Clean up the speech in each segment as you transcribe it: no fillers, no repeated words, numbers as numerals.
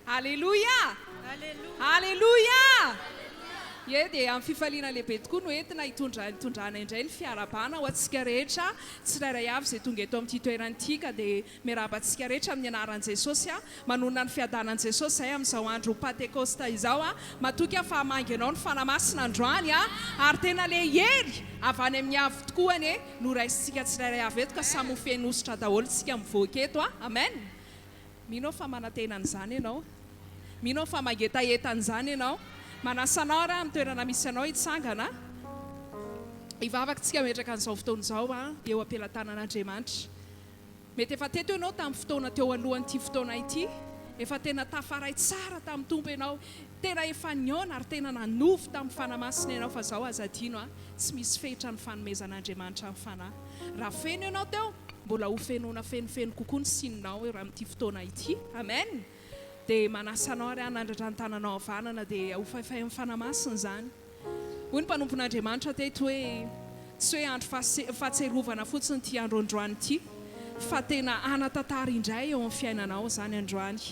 Aleluia! Aleluia! Ie dia amin'ny fifaliana lehibe tokoa no entina hitondrana indray ny fiarabana ho antsika rehetra tsirairay avy izay tonga eto amin'ity toerana ity ka dia miarabantsika rehetra amin'ny anaran'i Jesosy manonona ny fiadanan'i Jesosy izay amin'izao andro Pentekosta izao matoky fa hamangy ianao ny fanamasina androany ary tena le hery avy any amin'ny avy tokoa anie no raisitsika tsirairay avy eto ka samy ho fenosotra daholo tsika mivoaka eto amen. Minao fa manantenan'izany ianao, minao fa mangetahetan'izany ianao. Manasanao raha amin'ny toerana misy anao hitsangana hivavaka tsika metraka an'izao fotoana izao eo am-pelatanan'Andriamanitra. Mety efa teto ianao tamin'ny fotoana teo alohan'ity fotoana ity, efa tena tafaray tsara tamin'ny tompo ianao, tena efa niona ary tena nanovy tamin'ny fanamasina ianao fa izao aza adino tsy misy fehitra ny fanomezan'Andriamanitra amin'ny fanahy. Raha feno ianao teo mbola ho fenona fenofeno kokoa ny sininao raha amin'ity fotoana ity amen. Dia manasanao ary hanandratra ny tananao havanana dia hofaifay amin'ny fanamasina izany. Hoy ny mpanompon'Andriamanitra teto hoe tsy hoe andro fahatserovana fotsiny ity andro androany ity fa tena anatantara indray eo amin'ny fiainanao izany androany.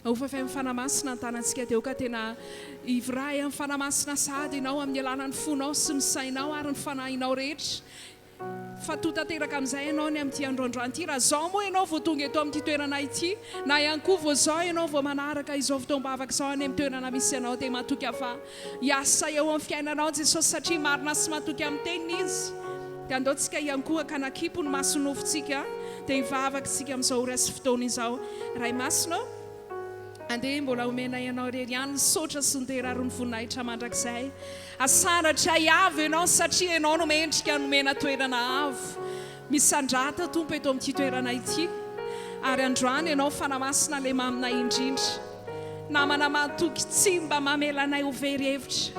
Hofaifay amin'ny fanamasina ny tanantsika teo ka tena ivray amin'ny fanamasina sady ianao amin'ny alanan'ny fonao sy ny sainao ary ny fanahinao rehetra. Fa totanteraka amin'izay ianao ny amin'ity androandroany ity raha izao moa ianao vao tonga eto amin'ity toerana ity na ihany koa vao izao ianao vao manaraka izao fotoam-bavaka izao any amin'ny toerana misy ianao dia matoky fa hiasa eo amin'ny fiainanao Jesosy satria marina sy matoky amin'ny teniny izy. Dia andaontsika ihany koa ka nakipo ny masonofontsika dia hivavaka tsika amin'izao ora sy fotoana izao. Ray masonao andeha mbola omena ianao rery ihany ny sotra sy ny deraro ny voninahitra mandrakizay. Asaratra hiavy ianao satria ianao no mendrika nomena toerana avo. Misandrata tompo eto amin'ity toerana ity ary androany ianao fanamasina le maminay indrindra. Namana matoky tsy mba mamelanay ho very hevitra.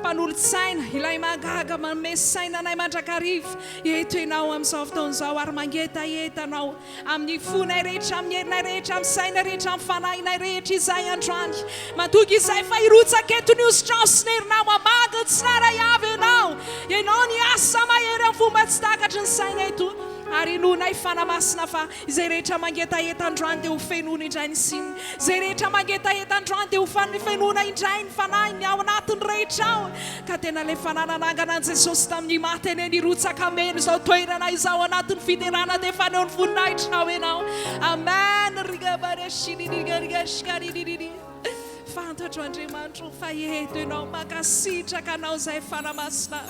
Mpanolo-tsaina ilay magaga manome sainanay mandrakariva eto ianao amin'izao fotoana izao ary mangetahetanao amin'ny fonay rehetra, amin'ny herinay rehetra, amin'ny sainay rehetra, amin'ny fanahinay rehetra izay androany. Matoky izay fa hirotsaka eto ny ositranao sy ny herinao mamady tsara avy ianao. Ianao ny asa mahery amin'ny fomba tsy takatry ny saina eto. Ary nonay fanamasina fa izay rehetra mangetaheta androany dia ho fenona indray ny sininy. Izay rehetra mangetaheta androany dia ho fenona indray ny fanahiny ao anatiny rehetra ao. Ka tena le fanananangana an' Jesosy tamin'ny maty eny nirotsaka meno izao toerana izao anatin'ny fiderana dia faneo ny voninahitranao ianao. Amen. Fantatro Andriamanitra fa eto ianao makasitraka anao izay fanamasina.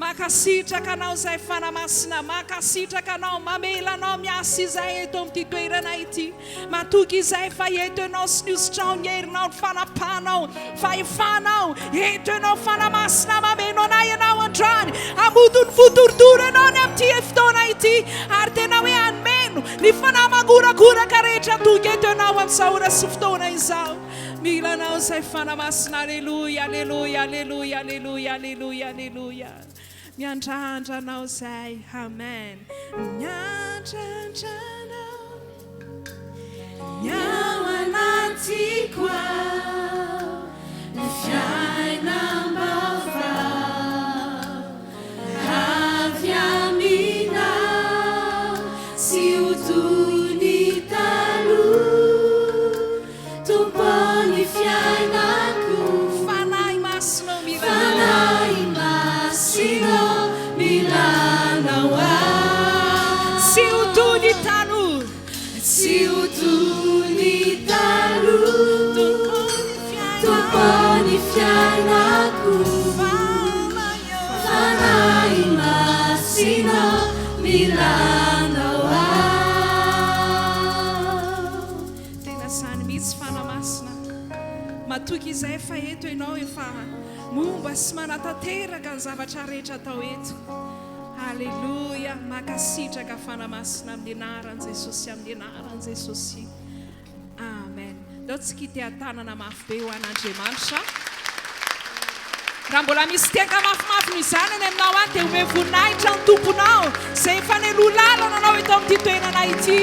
Makasitraka anao izay fanamasina, makasitraka anao mamela anao miasa izay eto amin'ity toerana ity. Matoky izay fa eto ianao sy ny ositrao ny herinao ny fanapahanao, fahefanao. Eto ianao fanamasina mameno anay ianao androany. Amodo ny votoritoro ianao ny amin'ity fotoana ity ary tena hoe hanomeno ny fanahy mangoragoraka rehetra tonga eto ianao amin'izao ora sy fotoana izao. Mila anao izay fanamasina. Aleluia, aleluia, aleluia, aleluia, aleluia, aleluia. Miandrandra anao izay. Amen. Miandrandra anao ny ao anatiko ao ny fiainam-baovao avy aminao sy ho toy ny taloha tompony fiainako. Fanahy masina fanahy masina milanao sy ho toy ny taloha, sy ho toy ny taloha tompony fiainako. Fanahy masina milanao. Tena sany mihitsy fanamasina. Matoky izay fa eto ianao efa momba sy manatanteraka ny zavatra rehetra atao eto. Aleluia. Makasitraka fanamasina amin'ny anaran'i Jesosy, amin'ny anaran'i Jesosy. Amen. Dao tsy kity tanana mafy be ho an'Andriamanitra. Raha mbola misy teka mafimafy no izany any aminao any dia ome voninahitra ny tomponao izay efa nelolalana anao eto amin'ity toerana ity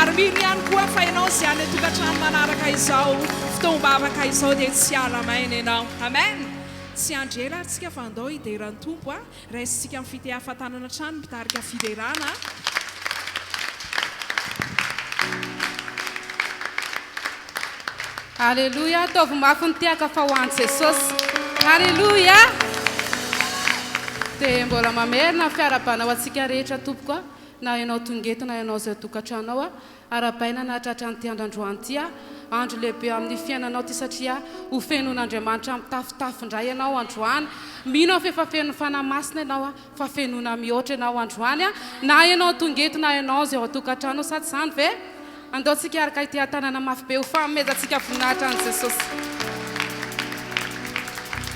ary mino ihany koa fa ianao izay any tokantrano manaraka izao fotoam-bavaka izao dia tsy ala maina ianao. Amen. Tsy andrela ary tsika fa andao hideran'ny tompo raisitsika amin'ny fitehafantanana trano mitarika fiderana. Alléluia, tovomafy nitiaka fa ho an'i Jesosy. Alléluia. Dia mbola mamerina fiarabana ho antsika rehetra tompoko na ianao tongeto na ianao izay tokantranao arabaina na tratrany andro ty andro lehibe amin'ny fiainanao ty satria ho fenon'Andriamanitra amin'ny tafitafindray ianao androany mino fa efa feno fanamasina ianao fa fenona mihoatra ianao androany na ianao tongeto na ianao izay ao tokantrano sady izany ve andaontsika araka ity tanàna mafy be ho fanomezantsika voninahitra an'i Jesosy.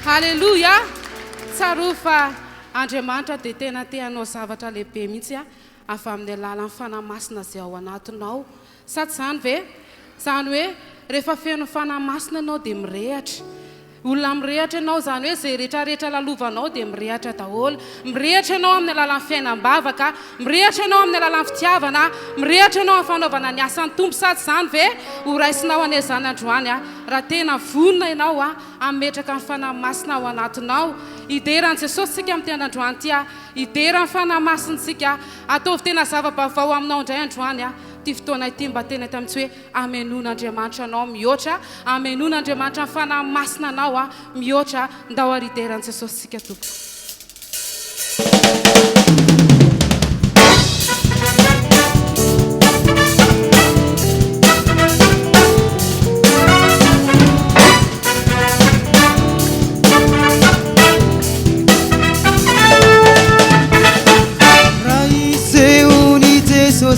Halleluja. Tsaro fa Andriamanitra dia tena te-hanao zavatra lehibe mihitsy avy amin'ny alalan'ny fanamasina izay ao anatinao. Sady izany ve? Izany hoe rehefa feno fanamasina ianao dia mirehatra. Olona mirehatra ianao izany hoe izay rehetrarehetra lalovanao dia mirehatra daholo. Mirehatra ianao amin'ny alalan'ny fiainam-bavaka, mirehatra ianao amin'ny alalan'ny fitiavana, mirehatra ianao amin'ny fanaovana ny asan'ny Tompo. Sady izany ve ho raisinao ane izany androany raha tena vonona ianao ametraka ny fanamasina ao anatinao. Ideran'i Jesosy sika amin'ny androany ty ideran'ny fanamasintsika ataovy tena zava-baovao aminao indray androany ty fotoana ity mba tena tamintsy hoe amenon'Andriamanitra anao mihoatra, amenon'Andriamanitra ny fanamasina anao mihoatra ndao ary ideran'i Jesosy sika tompo.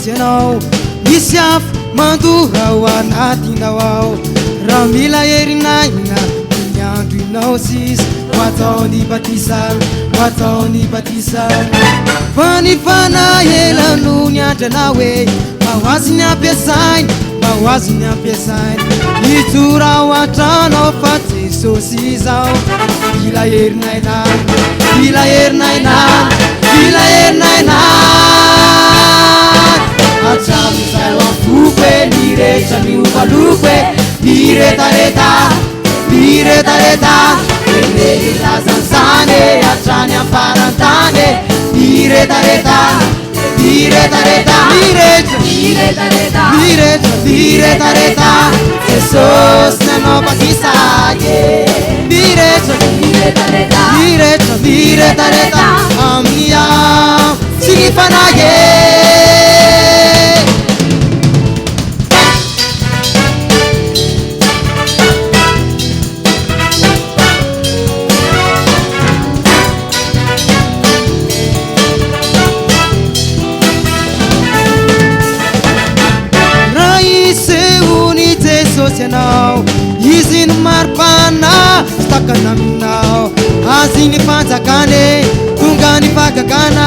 Ianao misy afo mandora ao anatinao ao raha mila herinaina ny andro inao sisa ho ataony batisana ho ataony batisana fa ny fanahela-no ny andranao hoe mba ho azy ny ampiasainy mba ho azy ny ampiasainy hijora ao an-tranao fa Jesosy izao mila herinaina mila herinaina mila herinaina Atramin'izay afope mirehetra miovalope miretareta miretareta eny lazan'izany hatrany amparantany miretareta miretareta mirehetra miretareta mirehetra miretareta Jesosy nanao batisake mirehetra miretareta mirehetra miretareta amia sy ny fanahy Ianao izy ny maripana sy takana aminao azy ny fanjakany tonga ny fagagana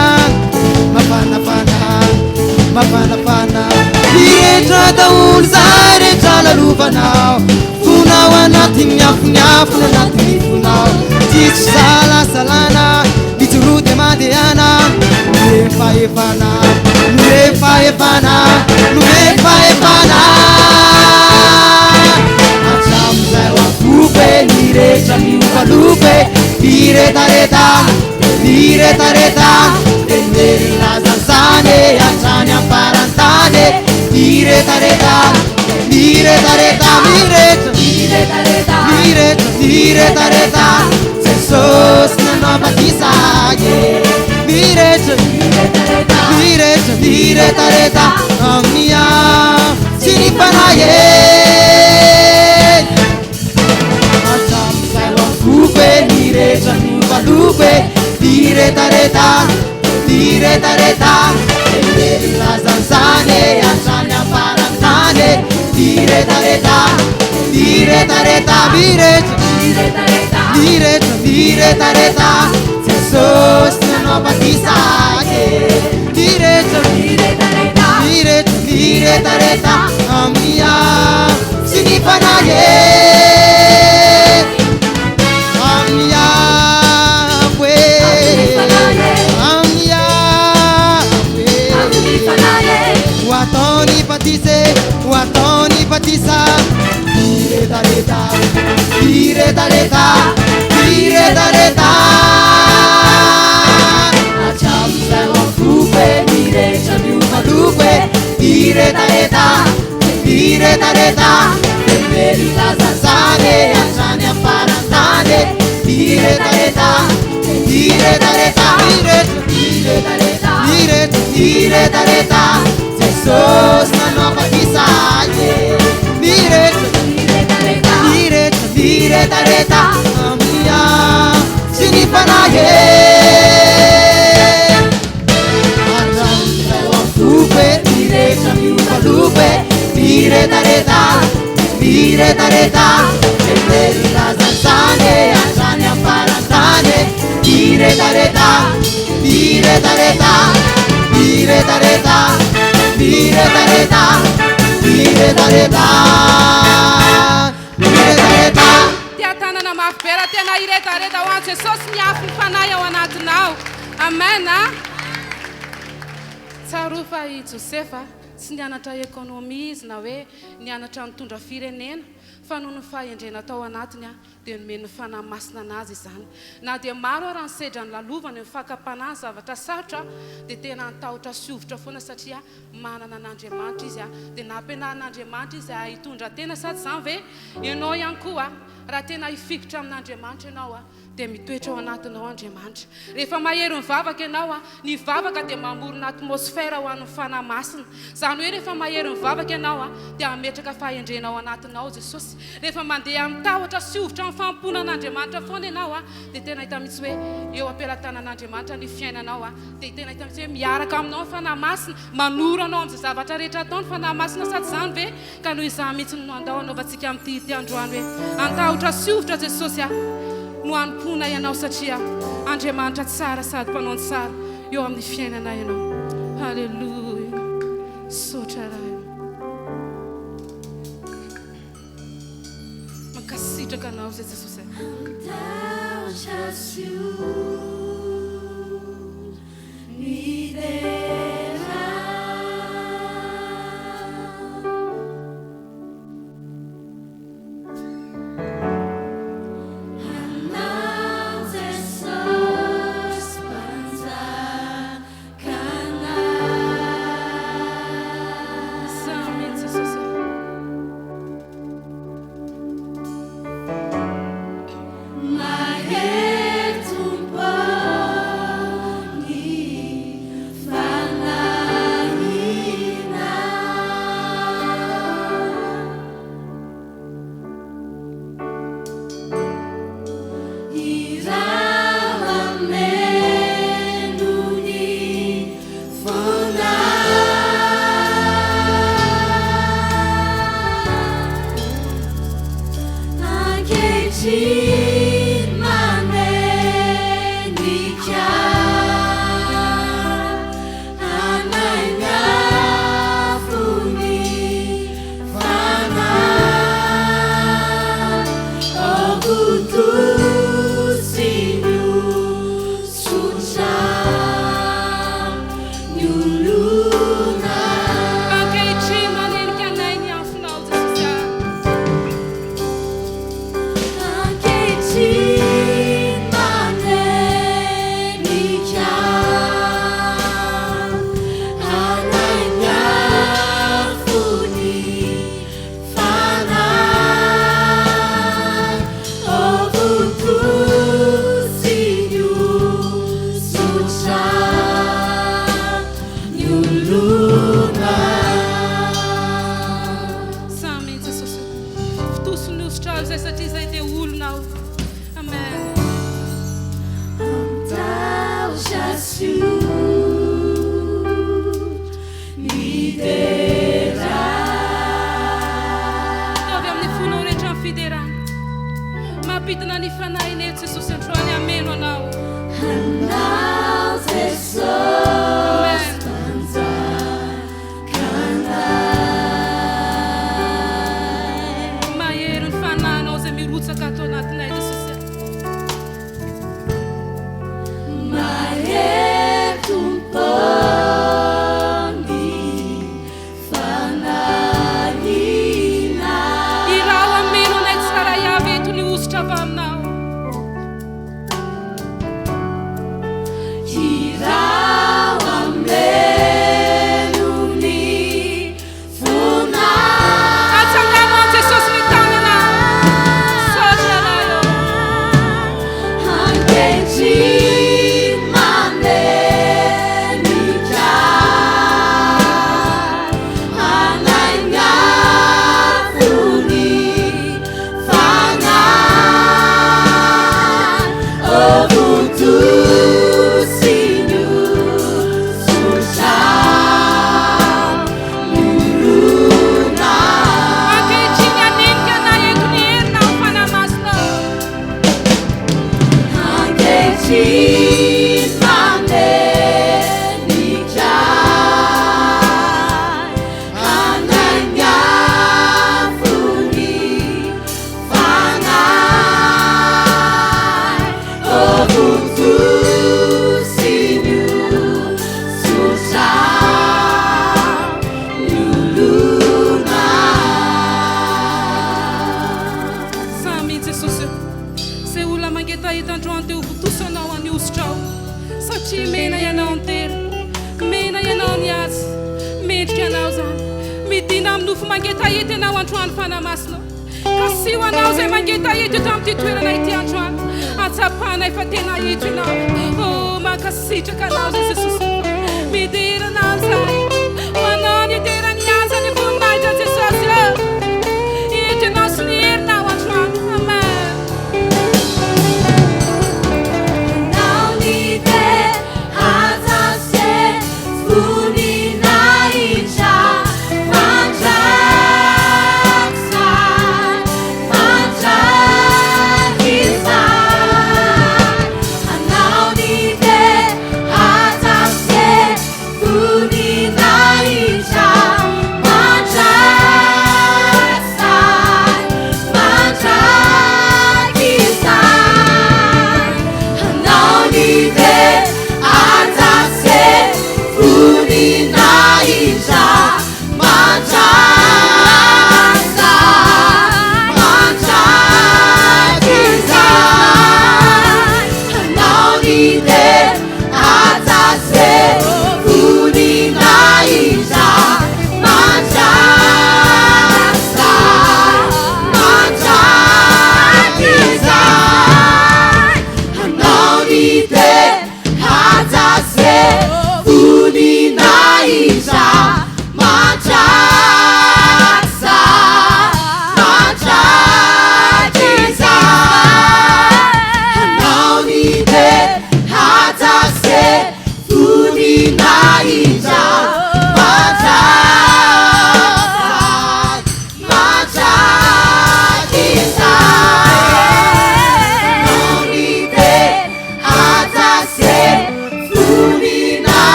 mafanafana mafanafana mirehetra daholo zay rehetra lalovanao fonao anatin'ny afonyafona anatin'ny fonao tsitsy salasalana mitsoroty mandehana noefaefana noefaefana noefaefana mirehetra miovalupe miretareta miretareta eny lazan'izany hatrany amparantany miretareta miretareta mirehetra miretareta mirehetra miretareta Jesosy nanao batisake mirehetra miretareta mirehetra miretareta amia sy ny fanahy mirehetra miovalupe miretareta miretareta eny lazan'izany hatrany amparantany miretareta miretareta mirehetra mirehetra miretareta Jesosy nanao batisake mirehetra miretareta mirehetra miretareta amia sy ny fanahy Watoni batisa miretareta miretareta miretareta atramin'izay afope mirehetra miovalupe miretareta miretareta eny Tembeli lazazane Anjani amparantane Diretareta Diretareta Diretareta Diretareta Jesus na nova kisanye Diretareta Amia Sinipanaye Arjanta wafupe Direta miupalupe Diretareta Diretareta Tembeli lazazane Anjani amparantane Diretareta Diretareta Diretareta Diretareta Diretareta Diretareta Tiatanana mafipera tena iretareta ho an'i Jesosy miafy ny fanahy ao anatinao. Amen. Tsaro fa i Josefa tsy nianatra ekonomia izy na hoe nianatra nitondra firenena fa noho ny fahendrena tao anatiny dia nomeny fanahy masina anazy izany. Na dia maro raha ny sedra ny lalovany ny fakapanahy zavatra sarotra dia tena nitahotra siovotra foana satria manana an'Andriamanitra izy dia nampianaran'Andriamanitra izy hitondra tena sady izany ve ianao ihany koa raha tena hifikitra amin'Andriamanitra ianao dia mitoetra ao anatinao Andriamanitra. Rehefa mahery mivavaka ianao ny vavaka dia mamorona atmosfera ho an'ny fanahy masina. Izany hoe rehefa mahery mivavaka ianao dia ametraka fahendrena ao anatinao Jesosy. Rehefa mandeha mitahotra siovotra amin'ny fampona an'Andriamanitra foana ianao dia tena hita mitsy hoe eo ampelantanan'Andriamanitra ny fiainanao dia tena hita mitsy hoe miaraka aminao ny fanahy masina manoro anao amin'izay zavatra rehetra atao ny fanahy masina sady izany ve ka noho izany mihitsy no andao anaovantsika amin'ity androany hoe antahotra siovotra Jesosy no anompona ianao satria Andriamanitra tsara sady mpanao tsara eo amin'ny fiainana ianao. Halleluja. Sotra raha mankasitraka anao zay Jesosy. Mihina amin'ny nofo mangeta-hety ianao androany fanamasina. Kasi ho anao izay mangeta-hety eto amin'ity toerana ity androany. Atsapana efa tena hety ianao. Oh, mankasitraka anao izay Jesosy. Midirana izay. Ho anao ny iterany aza ny voninahitra Jesosy. Hety ianao sy ny herinao androany. Amen.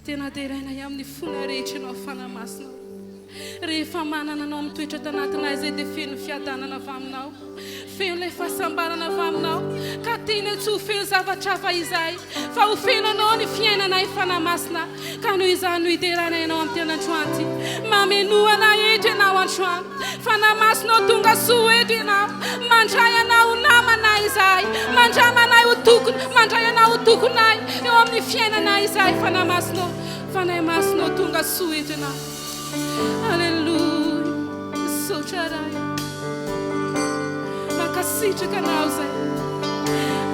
Tena deraina ihany amin'ny fona rehetra ianao fanamasina. Rehefa manana anao mitoetra tanatinay izay dia feno fiadanana avy aminao. Feno ilay fahasambarana avy aminao. Ka tiana tsy ho feno zavatra hafa izay. Fa ho feno anao ny fiainanay fanamasina. Ka noho izany no ideraina ianao amin'ny tena androany. Mamenoana eto ianao androany. Fanamasinao tonga soa eto ianao. Mandray anao namanay izay. Mandramanay ho tokony. Mandray anao ho tokonay. Eo amin'ny fiainanay izay fanamasinao. Fanamasinao tonga soa eto ianao. Halleluja. Misaotra ray. Mankasitraka anao izay.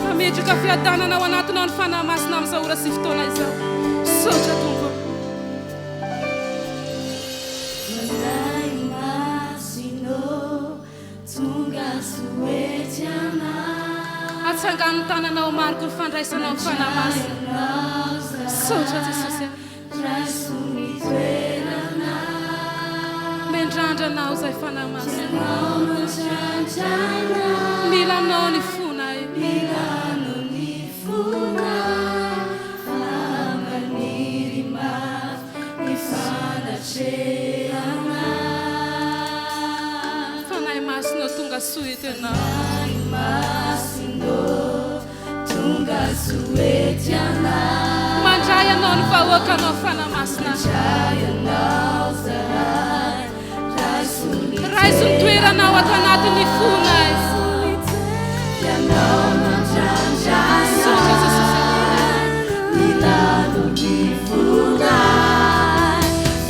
Mametraka fiadanana ao anatinao ny fanamasina amin'izao ora sy fotoana izao. Misaotra Tompo. Atsangano tananao mariko ny fandraisanao ny fanamasina. Misaotra Jesosy. Mendrandranao izay fanamasina. Milanao ny fona e. Milanao ny fona. Famaniry mafy ny fanatreana. Fanahy masinao tonga soa eto ianao. Fanahy masinao tonga soa eto ianao. Mandray anao ny vahoakanao fanamasina. Mandray anao zahay. Raiso ny toeranao ato anatin'ny fona e. Ianao mandrandrana. Milano ny fona.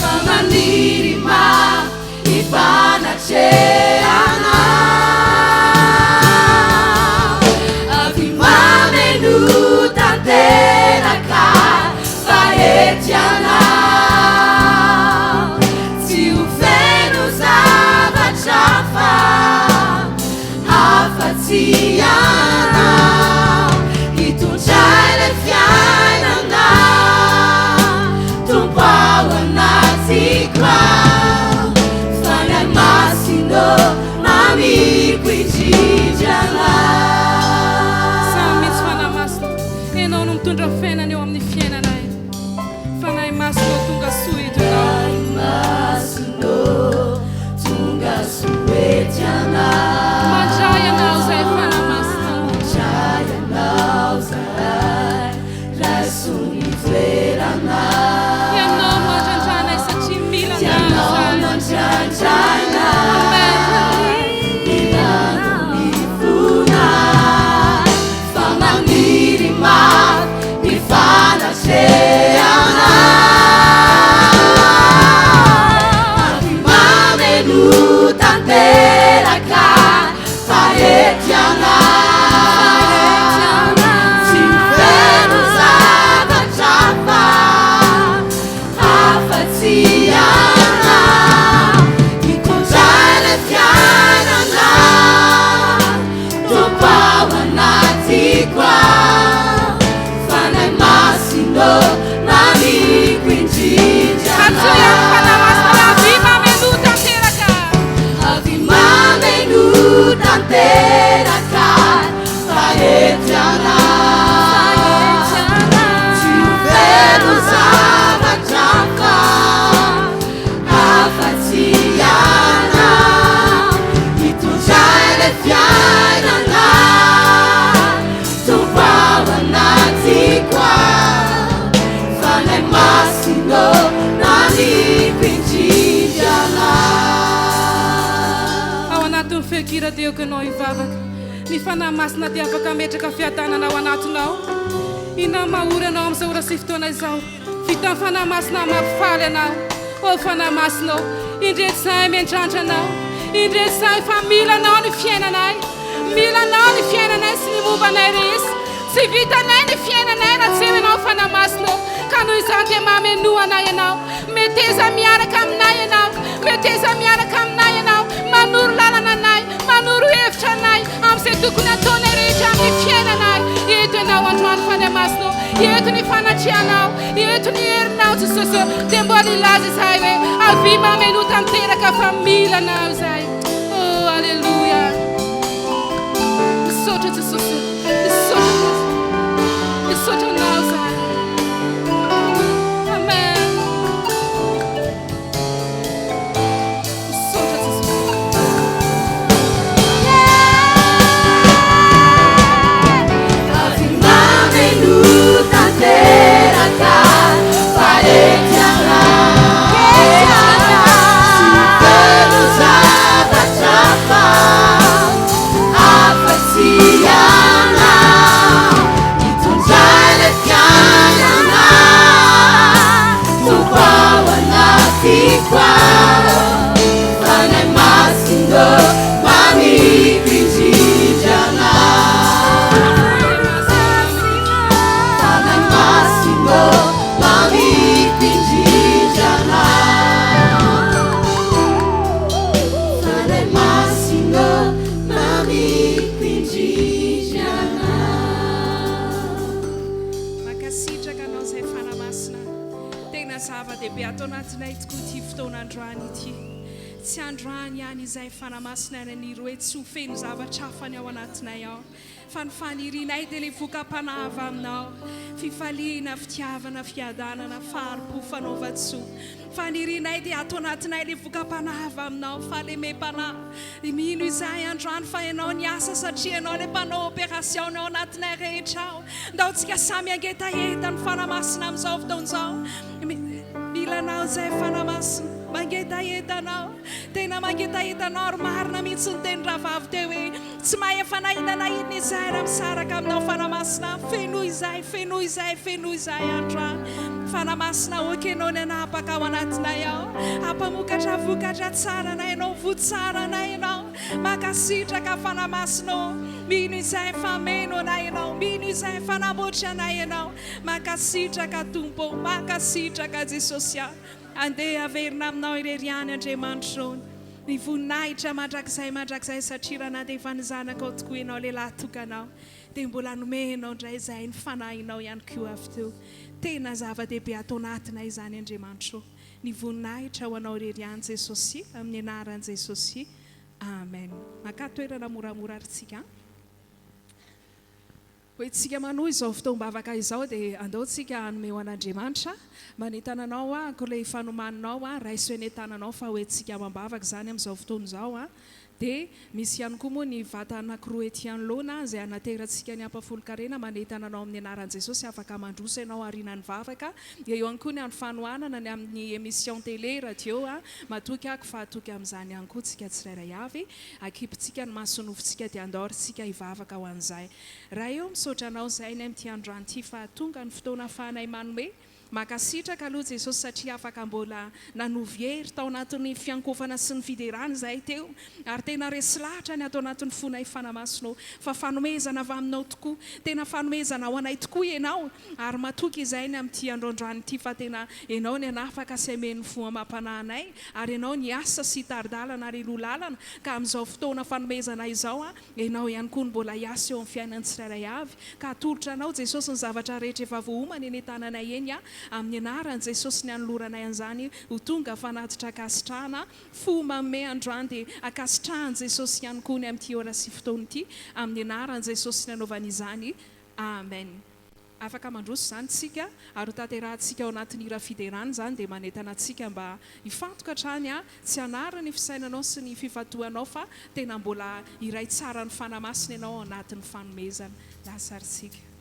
Famaniry mafy ny fanatreana. Avy mameno tanteraka faetianao. Afatsiana hitondray le fiainana Tompo ao anaty kwa fanahy masinao iradioko ianao ivavaka ny fanahy masina dia afaka metraka fiadanana ao anatinao ina mahory anao amin'izao ora sy fotoana izao vita ny fanahy masina mampifaly anao o fanahy masinao indreto zahay miandrandra anao indreto zahay fa mila anao ny fiainanay mila anao ny fiainanay sy ny mombanay rehetra tsy vitanay ny fiainanay raha tsy anao fanahy masinao ka noho izany dia mamenoanay ianao meteza miaraka aminay ianao meteza miaraka aminay ianao manoro lalana anay manoro hevitra anay amin'izay tokony ataonay rehetra amin'ny fiainanay eto ianao androany fanahy masinao eto ny fanatrianao eto ny herinao Jesosy dia mbola ilaza izahay hoe avy mameno tanteraka fa mila anao izahay oh alleluia misaotra Jesosy misaotra anao izahay tsy ho feno zavatra hafany ao anatinay ao fa ny fanirinay dia ilay voka-panahava aminao fifaliana fitiavana fiadanana faharo-po fanaova-tsoa fanirinay dia ato anatinay ilay voka-panahava aminao fahalemem-panahy mino izahay androany fa ianao ny asa satria ianao ilay mpanao opération ao anatinay rehetra ao ndaontsika samy angetaeta ny fanahy masina amin'izao fotoan'izao mila anao izay fanahy masina mangetaetanao tena mangetaetanao ary marina mihitsy ny teny rahavavy teo hoe tsy mahay fanahinana iny izahay raha misaraka aminao fanahy masina fenoy izahay androany fanahy masina oka ianao ny anapaka ao anatinay ao ampamokatra vokatra tsara anay ianao votsara anay ianao makasitraka fanahy masinao mino izahay fameno anay ianao mino izahay fanamboatra anay ianao makasitraka tompo makasitraka Jesosy andeha averina aminao ireriany Andriamanitra ny voninahitra mandrakizay satria raha na dia efa nizanaka ao tokoa ianao lehilahy tokanao dia mbola nomenao indray izahay ny fanahinao ihany koa avy teo tena zava-dehibe atao anatinay izany Andriamanitra ny voninahitra ho anao ireriany Jesosy amin'ny anaran'i Jesosy amen maka toerana moramora aritsika hoe tsika manohy izao fotoam-bavaka izao dia andaontsika hanome ho an'Andriamanitra manentana anao ko ilay fanomaninao raiso enentananao fa hoe tsika mambavaka izany amin'izao fotoana izao dia misy ihany koa moa ny vata anankiroa ety anoloana izay anaterantsika ny ampafolo-karena manentana anao amin'ny anaran'i Jesosy afaka mandrosa ianao arinany vavaka dia eo ihany koa ny any fanohanana ny amin'ny émission télé radio matoky ako fa atoky amin'izany ihany koa tsika tsirairay avy akipitsika ny masonofontsika dia andoritsika hivavaka ho an'izay raha eo misaotra anao izay ny amin'ity androany ity fa tonga ny fotoana ahafahanay manome makasitraka aloha Jesosy satria afaka mbola nanovy hery tao anatin'ny fiankofana sy ny fiderany izahay teo ary tena resy lahatra ny atao anatin'ny fonay fanahy masinao fa fanomezana avy aminao tokoa tena fanomezana ho anay tokoa ianao ary matoky izay ny amin'ity androandroany ity fa tena ianao ny anafaka sy amen'ny fo amam-panahinay ary ianao ny asa sy taridalana ary ilo lalana ka amin'izao fotoana fanomezana izao ianao ihany koa ny mbola hiasa eo amin'ny fiainan'ny tsirairay avy ka atolotra anao Jesosy ny zavatra rehetra efa vohomana eny tananay eny amin'ny anaran'i Jesosy ny anoloranay an'izany ho tonga fanatitra akasitrahana fo manome androany dia akasitrahany Jesosy ihany koa ny amin'ity ora sy fotoana ity amin'ny anaran'i Jesosy ny anaovana izany amen afaka mandroso izany tsika ary tanterahantsika ao anatin'ny hira fiderany izany dia manentana antsika mba hifantoka hatrany tsy hanarany fisainanao sy ny fifatohanao fa tena mbola iray tsara ny fanahy masina ianao ao anatin'ny fanomezana lasaritsika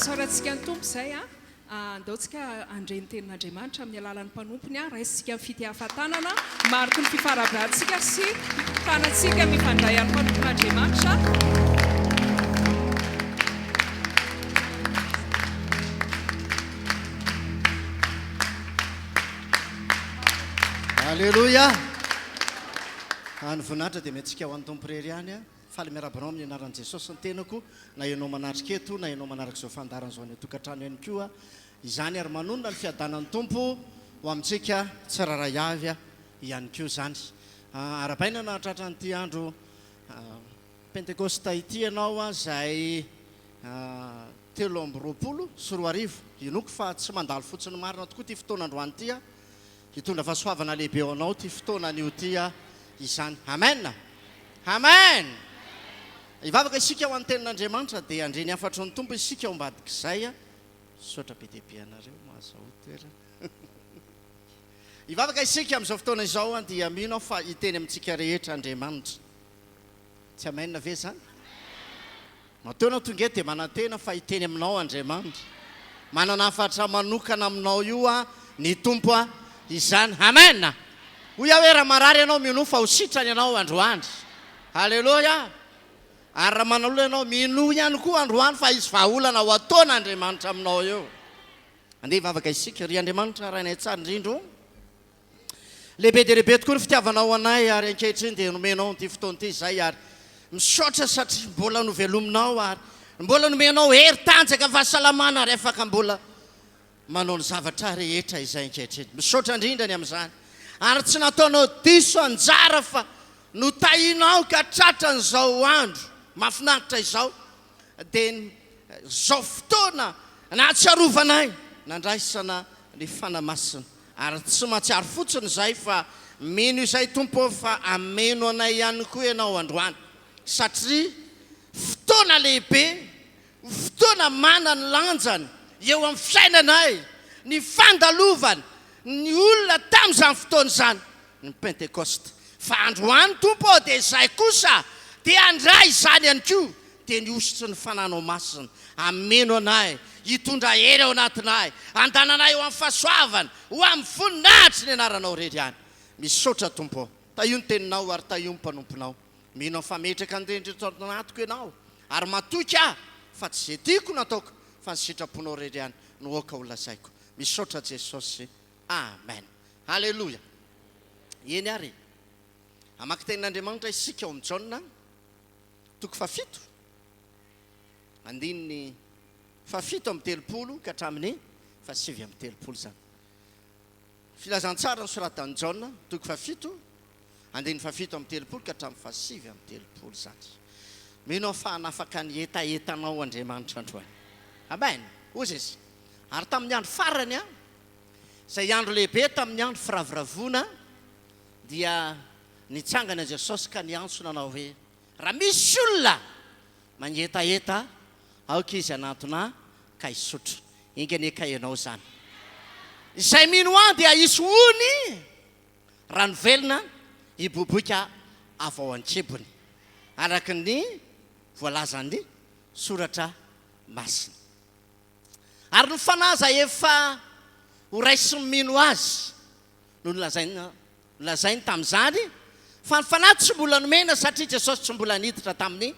Soratsika ny tompo izay a andaontsika andreny tenin'Andriamanitra amin'ny alalan'ny mpanompony raisitsika amin'ny fitiavan-tanana mariky ny fifarabrantsika sy tanantsika mifandray amin'ny mpanompon'Andriamanitra. Alleluia. Any voninahitra dia mentsika ho an'ny tompo irery ihany a. Faly miarabanao amin'ny anaran'i Jesosy ny tenako, na ianao manarika eto na ianao manaraka izao fandaran'izao any tokantrano ihany koa izany ary manonona ny fiadanan'ny tompo ho amintsika tsiraray avy ihany koa izany. Arabaina na hatratra n'ity andro Pentecosta ity ianao izay 3 sy 4 arivo inoko fa tsy mandalo fotsiny marina tokoa ty fotoanandroany ity a. Hitondra fahasoavana lehibe ao anao ty fotoanan'io ty izany. Amen. Amen. Ivavaka isika ho an'ny tenin'Andriamanitra dia andreny afatro ny tompo isika ao ambadika izay a. Sotra be dia be anareo mahazao toerana. Ivavaka isika amin'izao fotoana izao dia mino fa hiteny amintsika rehetra Andriamanitra. Tsy amen ve zany? Matoana tonga eto dia manantena fa hiteny aminao Andriamanitra. Manana afatra manokana aminao io ny tompo izany. Amen. Hoy aho hoe raha marary ianao mino fa ho sitrany ianao androany. Halleluja. Ary raha manalo ianao mino ihany koa androany fa izy vahaolana ho ataon'Andriamanitra aminao eo. Andeha hivavaka isika ry Andriamanitra rainay tsara indrindro. Lehibe dia lehibe tokoa ny fitiavanao anay ary ankehitriny dia nomenao n'ity fotoana ity izay ary misaotra satria mbola novelominao ary mbola nomenao hery tanjaka fahasalamana ary afaka mbola manao ny zavatra rehetra izay ankehitriny. Misaotra indrindra ny amin'izany. Ary tsy nataonao diso anjara fa no tahinao ka tratran'izao andro mahafinaritra izao dia zao fotoana nahatsiarovanay nandraisana ny fanamasina ary tsy mahatsiaro fotsiny izay fa mino izay tompo fa ameno anay ihany koa ianao androany satria fotoana lehibe fotoana mana ny lanjany eo amin'ny fiainanay ny fandalovany ny olona tamin'izany fotoana izany ny Pentecosta fa androany tompo dia izay kosa dia andray izany ihany koa dia niositry ny fananao masina ameno anay hitondra hery ao anatinay andananay ho amin'ny fahasoavana ho amin'ny voninahitry ny anaranao rery ihany. Misaotra tompo taio ny teninao ary taio ny mpanomponao mino fametraka andendritra anatiko ianao ary matoky fa tsy zay tiako nataoko fa ny sitraponao rery ihany no oka ho lazaiko. Misaotra Jesosy. Amen. Halleluja. Eny ary amaky tenin'Andriamanitra isika ao amin'ny Jaona toko 7 andininy 7 amby 30 ka hatramin'ny 7 amby 30 zany. Filazantsara ny soratan'ny Jaona toko 7 andininy 7 amby 30 ka hatramin'ny 7 amby 30 zany. Mino fa nafaka ny etaetanao Andriamanitra androany. Amen. Ozy izy. Ary tamin'ny andro farany izay andro lehibe tamin'ny andro firaviravona dia nitsangana Jesosy ka niantso nanao hoe raha misy olona magnetaeta aoka izy anatona ka hisotro. Ingany ka ianao zany. Izay mino dia hisy ony rano velona hiboboka avy ao an-tsibony araka ny voalazan'ny soratra masina. Ary ny fanaza efa ho raisy mino azy no lazainy tamin'izany fa ny fanahy tsy mbola nomena satria Jesosy tsy mbola niditra tamin'ny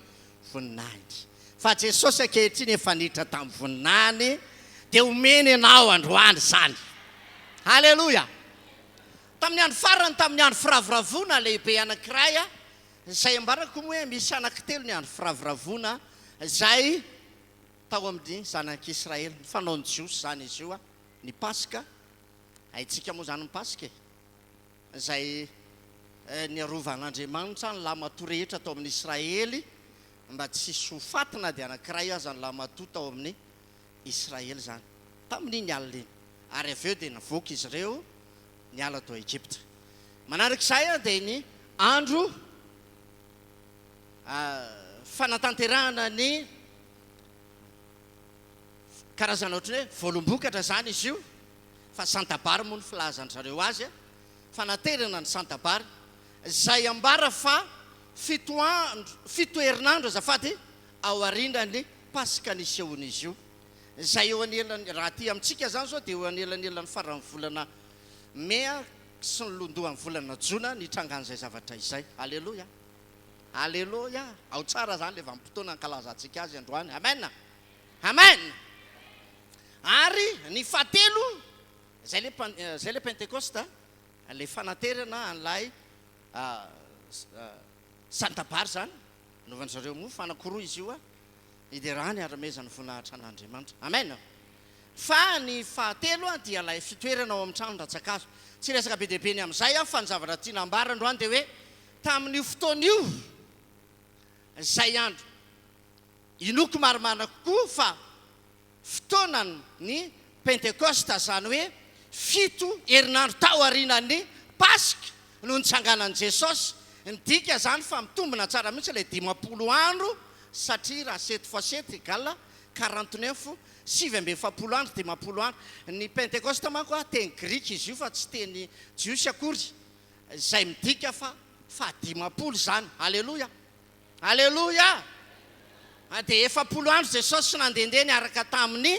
voninahiny fa Jesosy ankehitriny efa niditra tamin'ny voninahiny dia omeny ianao androany zany. Halleluja. Tamin'ny andro farany tamin'ny andro firaviravona lehibe anankiray izay ambarako moa hoe misy anankitelo ny andro firaviravona izay tao amin'ny zanak'Israely ny fanaony jiosy zany izy io ny Paska. Haitsika moa zany ny Paska izay niarovan'Andriamanitra ny lamatoa rehetra tao amin'ny Israely mba tsy sofatina dia anankiray aza ny lamatoa tao amin'ny Israely zany tamin'iny alina iny ary avy eo dia navoaka izy ireo niala tao Egypta. Manarak'izay dia ny andro fanatanterahana ny karazana ohatry hoe voalombokatra zany izy io fa santabary moa ny filazan'zareo azy fanaterana ny santabary izay ambara fa 7 herinandro azafady ao arindrany Paska nisehon'izy io zay eo anelany raha ty amintsika zany zao dia eo anelanelan'ny faran'ny volana mea sy ny londohan'ny volana jona nitrangan'izay zavatra izay. Alleloia, alleloia. Ao tsara zany le vanim-potoana ankalazantsika azy androany. Amen, amen. Ary ny fahatelo zay le pentecoste, le fanaterana an'ilay santabary zany novan'ny zareo moa fanakoroa izy io iderany aramezany voninahitra an'Andriamanitra. Amen. Fa ny fahatelo dia ilay fitoerana ao amin'ny trano ratsakazo. Tsy resaka be dehibe ny amin'izay fa ny zavatra tiana ambara androany dia hoe tamin'io fotoan'io zay andro inoko maromana kokoa fa fotoanany pentecoste zany hoe fito herinandro tao arinan'ny pasika no nitsanganan'i Jesosy. Midika zany fa mitombona tsara mihitsy ilay 50 andro satria raha 7 fois 7 égale 49, 7 andro 50 andro. Ny pentecoste manko teny grika izy io fa tsy teny jiosy akory, zay midika fa 50 zany. Alleluia, alleluia. Dia 40 andro Jesosy sy nandehandeha niaraka tamin'ny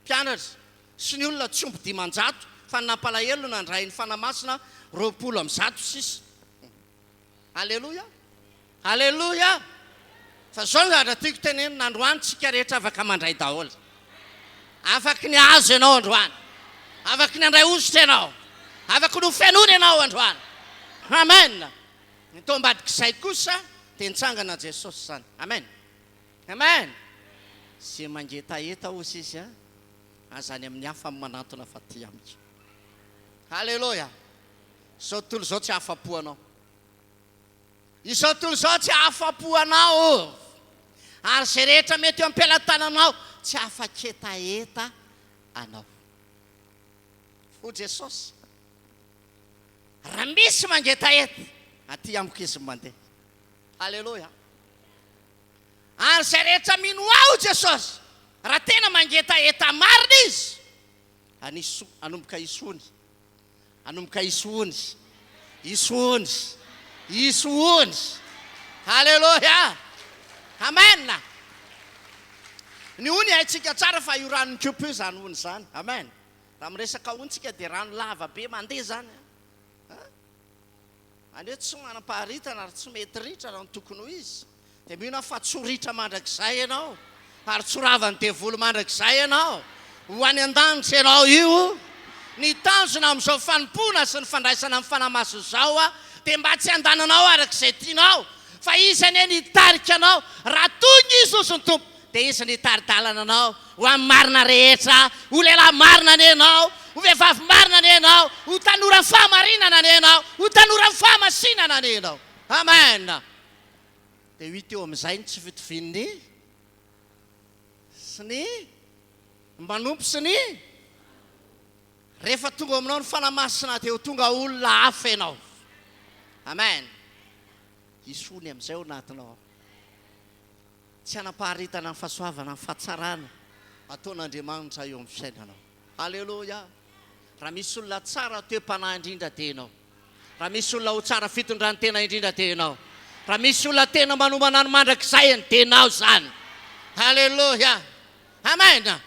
mpianatra sy ny olona tsy omby 500 fa nampalahelo nandray ny fanamasina 20 Alleluia, alleluia. Fa zao ny zavatra tiako tenena n'androany, tsika rehetra afaka mandray daholo. Afaka ny azo ianao androany, afaka ny andray ozitra ianao, afaka ny fianona ianao androany. Amen. Ny tombadik'izay kosa dia nitsangana Jesosy zany. Amen, amen. Sy mangetaheta ozy izy azany amin'ny hafa manantona fa ty amiko. Alleluia. Izao tontolo izao tsy afa-po anao, izao tontolo izao tsy afa-po anao, ary zay rehetra mety eo am-pelantananao tsy afa-ketaheta anao. Fo Jesosy raha misy mangetaheta aty amiko izy mandeha. Alleluia. Ary zay rehetra mino ao Jesosy raha tena mangetaheta marina izy anomboka isony, anomboka isony, isony, isony. Alleluia, amen. Ny ony haitsika tsara fa io ranony kopo zany ony zany. Amen. Raha miresaka ontsika dia rano lava be mandeha zany. Aneo tsy manam-paharitana ary tsy mety ritra raha ny tokony ho izy. Dia mihona fa tsoritra mandrakizay ianao, ary tsoravany devolo mandrakizay ianao, ho any an-danitra ianao io. Ny tanjona amin'izao fanompona sy ny fandraisana amin'ny fanamaso zao dia mba tsy andananao arak'izay tianao, fa izy ane nitarika anao. Raha toy ny izy ozy ny tompo dia izy nitaridalana anao ho amin'ny marina rehetra, ho lehilahy marina ane ianao, ho vehivavy marina ane ianao, ho tanora fahamarinana ane ianao, ho tanora fahamasinana ane ianao. Amen. Dia hita eo amin'izay ny tsy fitovin'ny sy ny manompo sy ny rehefa tonga aminao ny fanamasina dia ho tonga olona hafa ianao. Amen. Isony amin'izay ao anatinao, tsy hanapaharitana ny fahasoavana, ny fahatsarana ataon'Andriamanitra eo amin'ny fiainanao. Alleluia. Raha misy olona tsara toe-panahy indrindra dia ianao, raha misy olona ho tsara fitondrany tena indrindra dia ianao, raha misy olona tena manomana ny mandrakizay ny dia ianao zany. Alleluia, amen.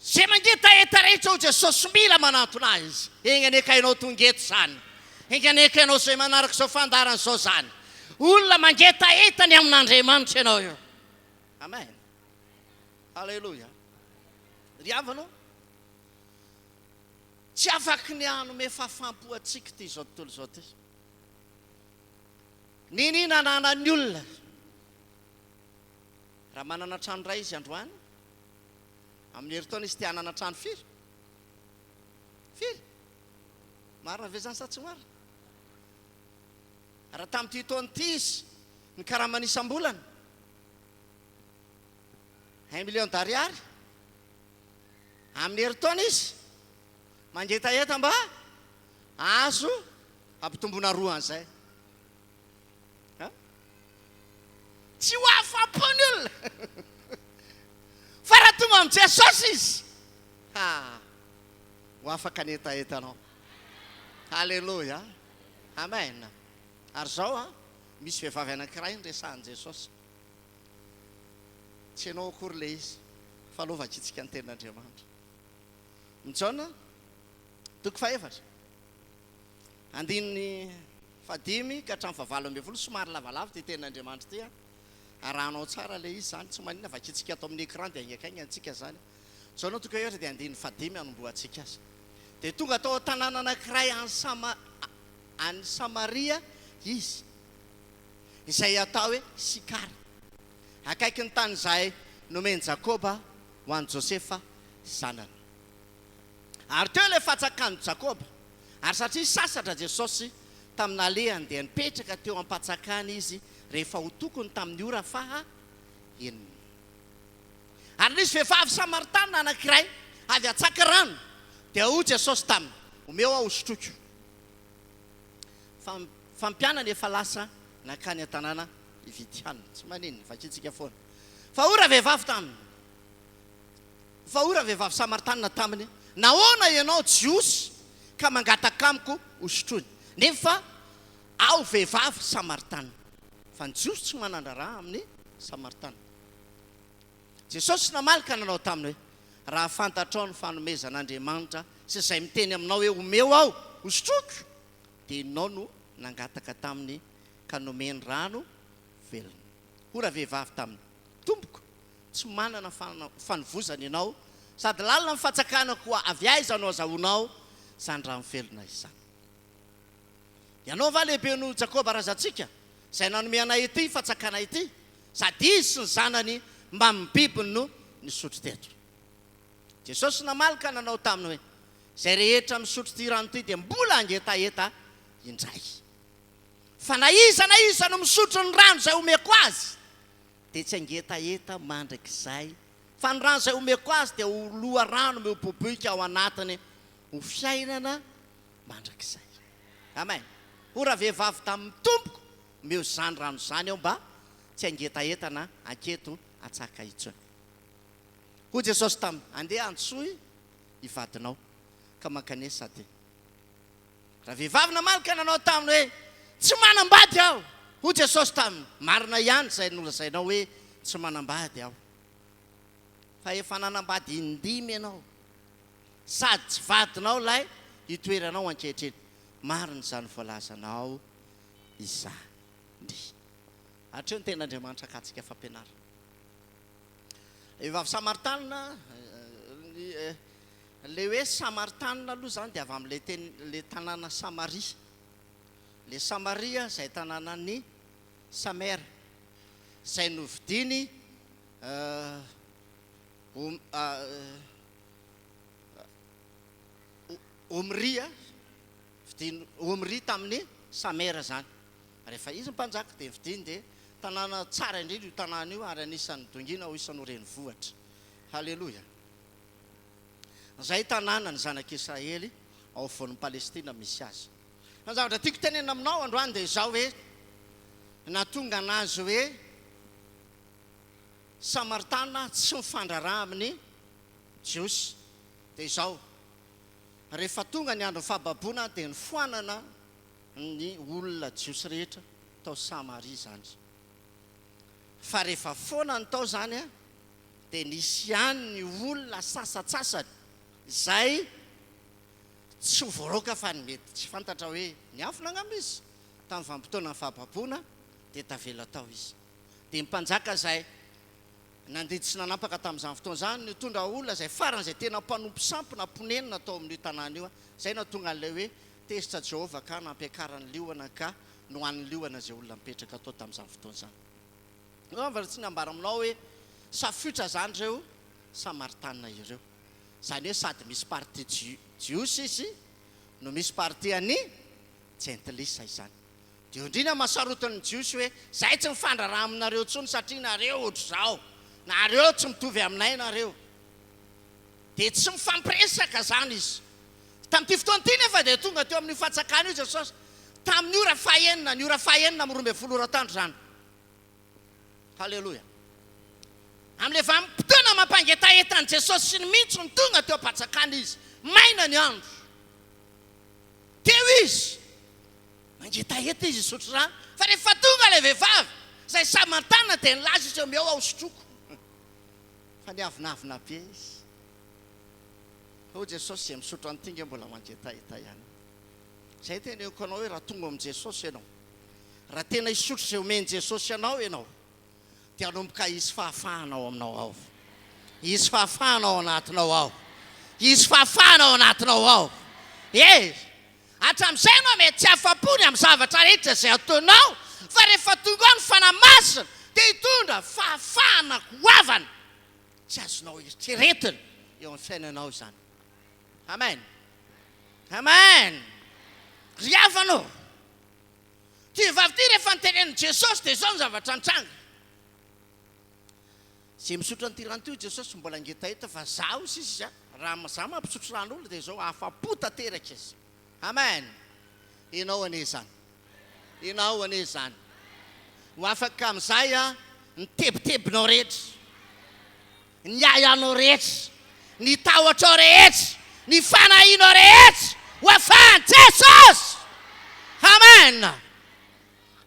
Zay mangetaheta rehetra ho Jesosy mila manantona izy. Eny aneka ianao tongeto zany, eny aneka ianao zay manaraka izao fandarana izao zany. Olona mangetaheta ny amin'Andriamanitra ianao io. Amen, alleluia. Ry havanao, tsy afaky ny hanome fahafampo atsika ty izao tontolo izao ty. Nini nananany olona raha manana trano ray izy androany, amin'ny heritaona izy tia hanana trano firy? Firy? Marina ve zany sa tsy marina? Raha tamin'ity taona ity izy ny karamany isam-bolana 1 million d'ariary, amin'ny heritaona izy mangetaheta mba azo ampitombona roa an'izay. Tsy ho afa-pony olona fa raha tonga amin'ny Jesosy izy ho afaka netahetanao. Alleluia, amen. Ary zao misy vehivavy anankiray nyresahan'i Jesosy, tsy ianao akory le izy, falaovantsika ny ten'Andriamanitra. Mijaona toko faefatra andininy fadimy ka hatramin'ny fahavalo ambin'ny folo somary lavalava ty ten'Andriamanitra ty arahanao tsara le izy zany tsy manina vakitsika ato amin'ny écran dia aingakaigny antsika zany. Mijaona toko faefatra dia andininy fadimy anomboantsika azy dia tonga atao tanàna anankiray any Samaria izy izay atao hoe Sikara akaiky ny tany izay nomeny Jakoba ho an'i Josefa zanany. Ary teo ilay fatsakan'i Jakoba ary satria sasatra Jesosy tamin'ny alehany dia nipetraka teo am-patsakany izy rehefa ho tokony tamin'ny ora faha enina. Ary nisy vehivavy Samaritana anankiray avy atsaka rano dia hoy Jesosy taminy omeo aho hosotroko. Fampianana efa lasa nakany an-tanàna ividy hanina tsy manino vakitsika foana fa ora vehivavy taminy fa ora vehivavy Samaritana taminy nahoana ianao jiosy ka mangataka amiko hosotrony nefa ao vehivavy Samaritana fa ny jiosy tsy manana raha amin'ny Samaritana. Jesosy namalika nanao taminy hoe raha fantatrao ny fanomezan'Andriamanitra sy izay miteny aminao hoe omeo aho hosotroko dia ianao no nangataka taminy ka nomeny rano velona. Ora vehivavy taminy tompoko tsy manana fanovozana ianao sady lalina mifatsakana koa avy aiza anao azahoanao zany rano velona izany. Ianao va lehibe no Jakoba razantsika izay nanome anay ity fatsakana ity sady izy sy ny zanany mba mibibiny no nisotro teto. Jesosy namalika nanao taminy hoe izay rehetra misotro ty rano ty dia mbola angetaeta indray fa na iza no misotro ny rano izay omeko azy dia tsy angetaeta mandrakizay fa ny rano izay omeko azy dia ho loha rano miboboika ao anatiny ho fiainana mandrakizay. Amen. Ora vehivavy tamin'ny tompoko meo zany rano zany ao mba tsy angetaeta na anketo atsaka itsony. Hoy Jesosy taminy andeha antsoy ivadinao ka mankane sady. Raha vehivavy namalika nanao taminy hoe tsy manambady aho. Hoy Jesosy taminy marina ihany izay nolazainao hoe tsy manambady aho fa efa nanambady indimy ianao sady tsy vadinao lay hitoeranao ankehitriny. Marina zany voalazanao izany. Hatreo ny ten'Andriamanitra akatsika fampianarana. Vehivavy Samaritana le hoe Samaritana aloha zany dia avy amin'ilay teny le tanàna Samaria. Le Samaria izay tanàna ny Samera izay novidiny Omria vidiny Omria tamin'ny Samera zany. Rehefa izy mpanjaka dia vidiny dia tanàna tsara indrindra io tanàna io ary anisan'ny dongina ho isan'ny renivohitra. Halleloja. Zay tanàna ny zanak'Israely ao afovoan'ny Palestina misy azy. Ny zavatra tiako tenena aminao androany dia izao hoe natonga anazy hoe Samaritana tsy mifandraraha amin'ny Jiosy dia izao rehefa tonga ny andro fahababona dia ny foanana ny olona Jiosy rehetra tao Samaria zany. Fa rehefa foana ny tao zany dia nisy ihany ny olona sasatsasany izay tsy voaroka fa ny mety tsy fantatra hoe niafina angamba izy tamin'ny vanim-potoana ny fahababona dia tavela tao izy. Dia mpanjaka izay nandidy sy nanapaka tamin'izany fotoana zany nitondra olona izay faran'izay tena mpanompo sampy na ponenina tao amin'ny tanàna io izay natonga an'ilay hoe tezitra Jehova ka nampiakarany liona ka no an'ny liona izay olona mipetraka tao tamin'izany fotoana zany. Fa tsy niambara aminao hoe safotra zany ireo Samaritana ireo. Zany hoe sady misy parti Jiosy izy no misy parti any Jentilisa izany. Dia indrindra mahasarotany Jiosy hoe zay tsy mifandraraha aminareo tsony satria nareo ohatry zao. Nareo tsy mitovy aminay nareo. Dia tsy mifampiresaka zany izy. Tamin'ity fotoana ity nefa dia tonga teo amin'ny fatsakana io Jesosy tamin'ny ora fahaenina, ny ora fahaenina amin'ny 12 ora tandro zany. Halleloja. Amin'ilay vanim-potoana mampangetaetany Jesosy sy ny mintso ny tonga teo am-patsakana izy. Maina ny andro. Teo izy. Mangetaeta izy isotro rano. Fa rehefa tonga ilay vehivavy izay Samaritana dia nilaza izy eo meo aho hosotroko. fa niavinavina be izy. O Jesosy misotro an'ity mbola mangetaheta ihany. Zay teneniko anao hoe raha tonga amin'i Jesosy ianao, raha tena hisotro izay omeny Jesosy ianao dia anomboka hisy fahafahana ao aminao ao. Hisy fahafahana ao anatinao ao. Hisy fahafahana ao anatinao ao. Hatramin'izay ianao mety tsy afapony amin'ny zavatra rehetra izay ataonao, fa rehefa tonga ao ny fanamasina dia hitondra fahafahana goavana tsy azonao eritreretina eo amin'ny fiainanao izany. Amen. Amen. Ry havanao, ty vavy ty rehefa nitenen'i Jesosy dia izao ny zavatra nitranga. Zay misotro an'ity rano ty Jesosy mbola ngetaheta fa zaho izy raha zaho mampisotro ran'olona dia izao afa-po tanteraka izy. Amen. Ianao anie zany. Ianao anie zany. Ho afaka amin'izay ny tebotebonao rehetra, ny ayanao rehetra, ny tahotrao rehetra, ny fanahinao rehetra ho afahan'i Jesosy. Amen.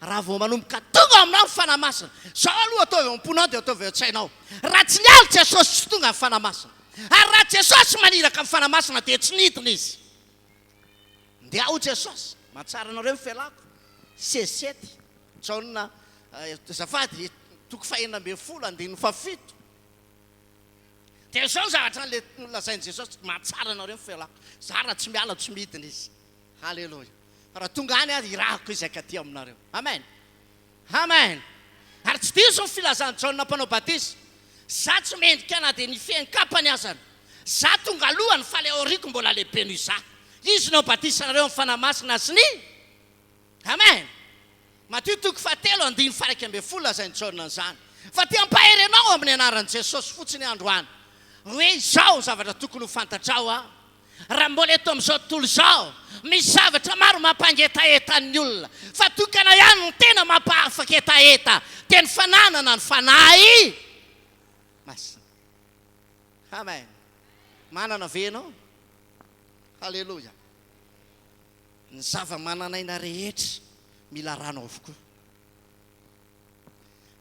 Raha vao manomboka tonga aminao ny fanamasina, zao aloha ataovy eo am-ponao dia ataovy eo an-tsainao. Raha tsy niala Jesosy tsy tonga amin'ny fanamasina. Ary raha Jesosy maniraka amin'ny fanamasina dia tsy nidina izy. Ndeha ho Jesosy, mahatsara anareo mifialako. 16 Jaona zafady toko 4:17. Dia izao zavatra lazain'i Jesosy, mahatsara anareo mifialako. Za raha tsy miala tsy midina izy. Halleloja. Raha tonga any ary irahako izy akaty aminareo. Amen. Amen. Ary tsy dia izao filazan'i Jaona mpanao batisa. Za tsy mendrika ana dia ny fiain-kapany azany. Za tonga alohany fa le aoriko mbola lehibe noho za. Izy nao batisa nareo amin'ny fanamasina sy ny. Amen. Matio toko 7:12 lazain'i Jaona izany. Fa tia ampahery anao amin'ny anaran'i Jesosy fotsiny androany. Hoe izao zavatra tokony ho fantatrao raha mbola eto amin'izao tontolo izao, misy zavatra maro mampangetaheta ny olona, fa tokana ihany ny tena mampafaketaheta dia ny fananana ny fanahy masina. Amen. Manana ve ianao? Halleloja. Ny zava-mananaina rehetra mila rano avokoa.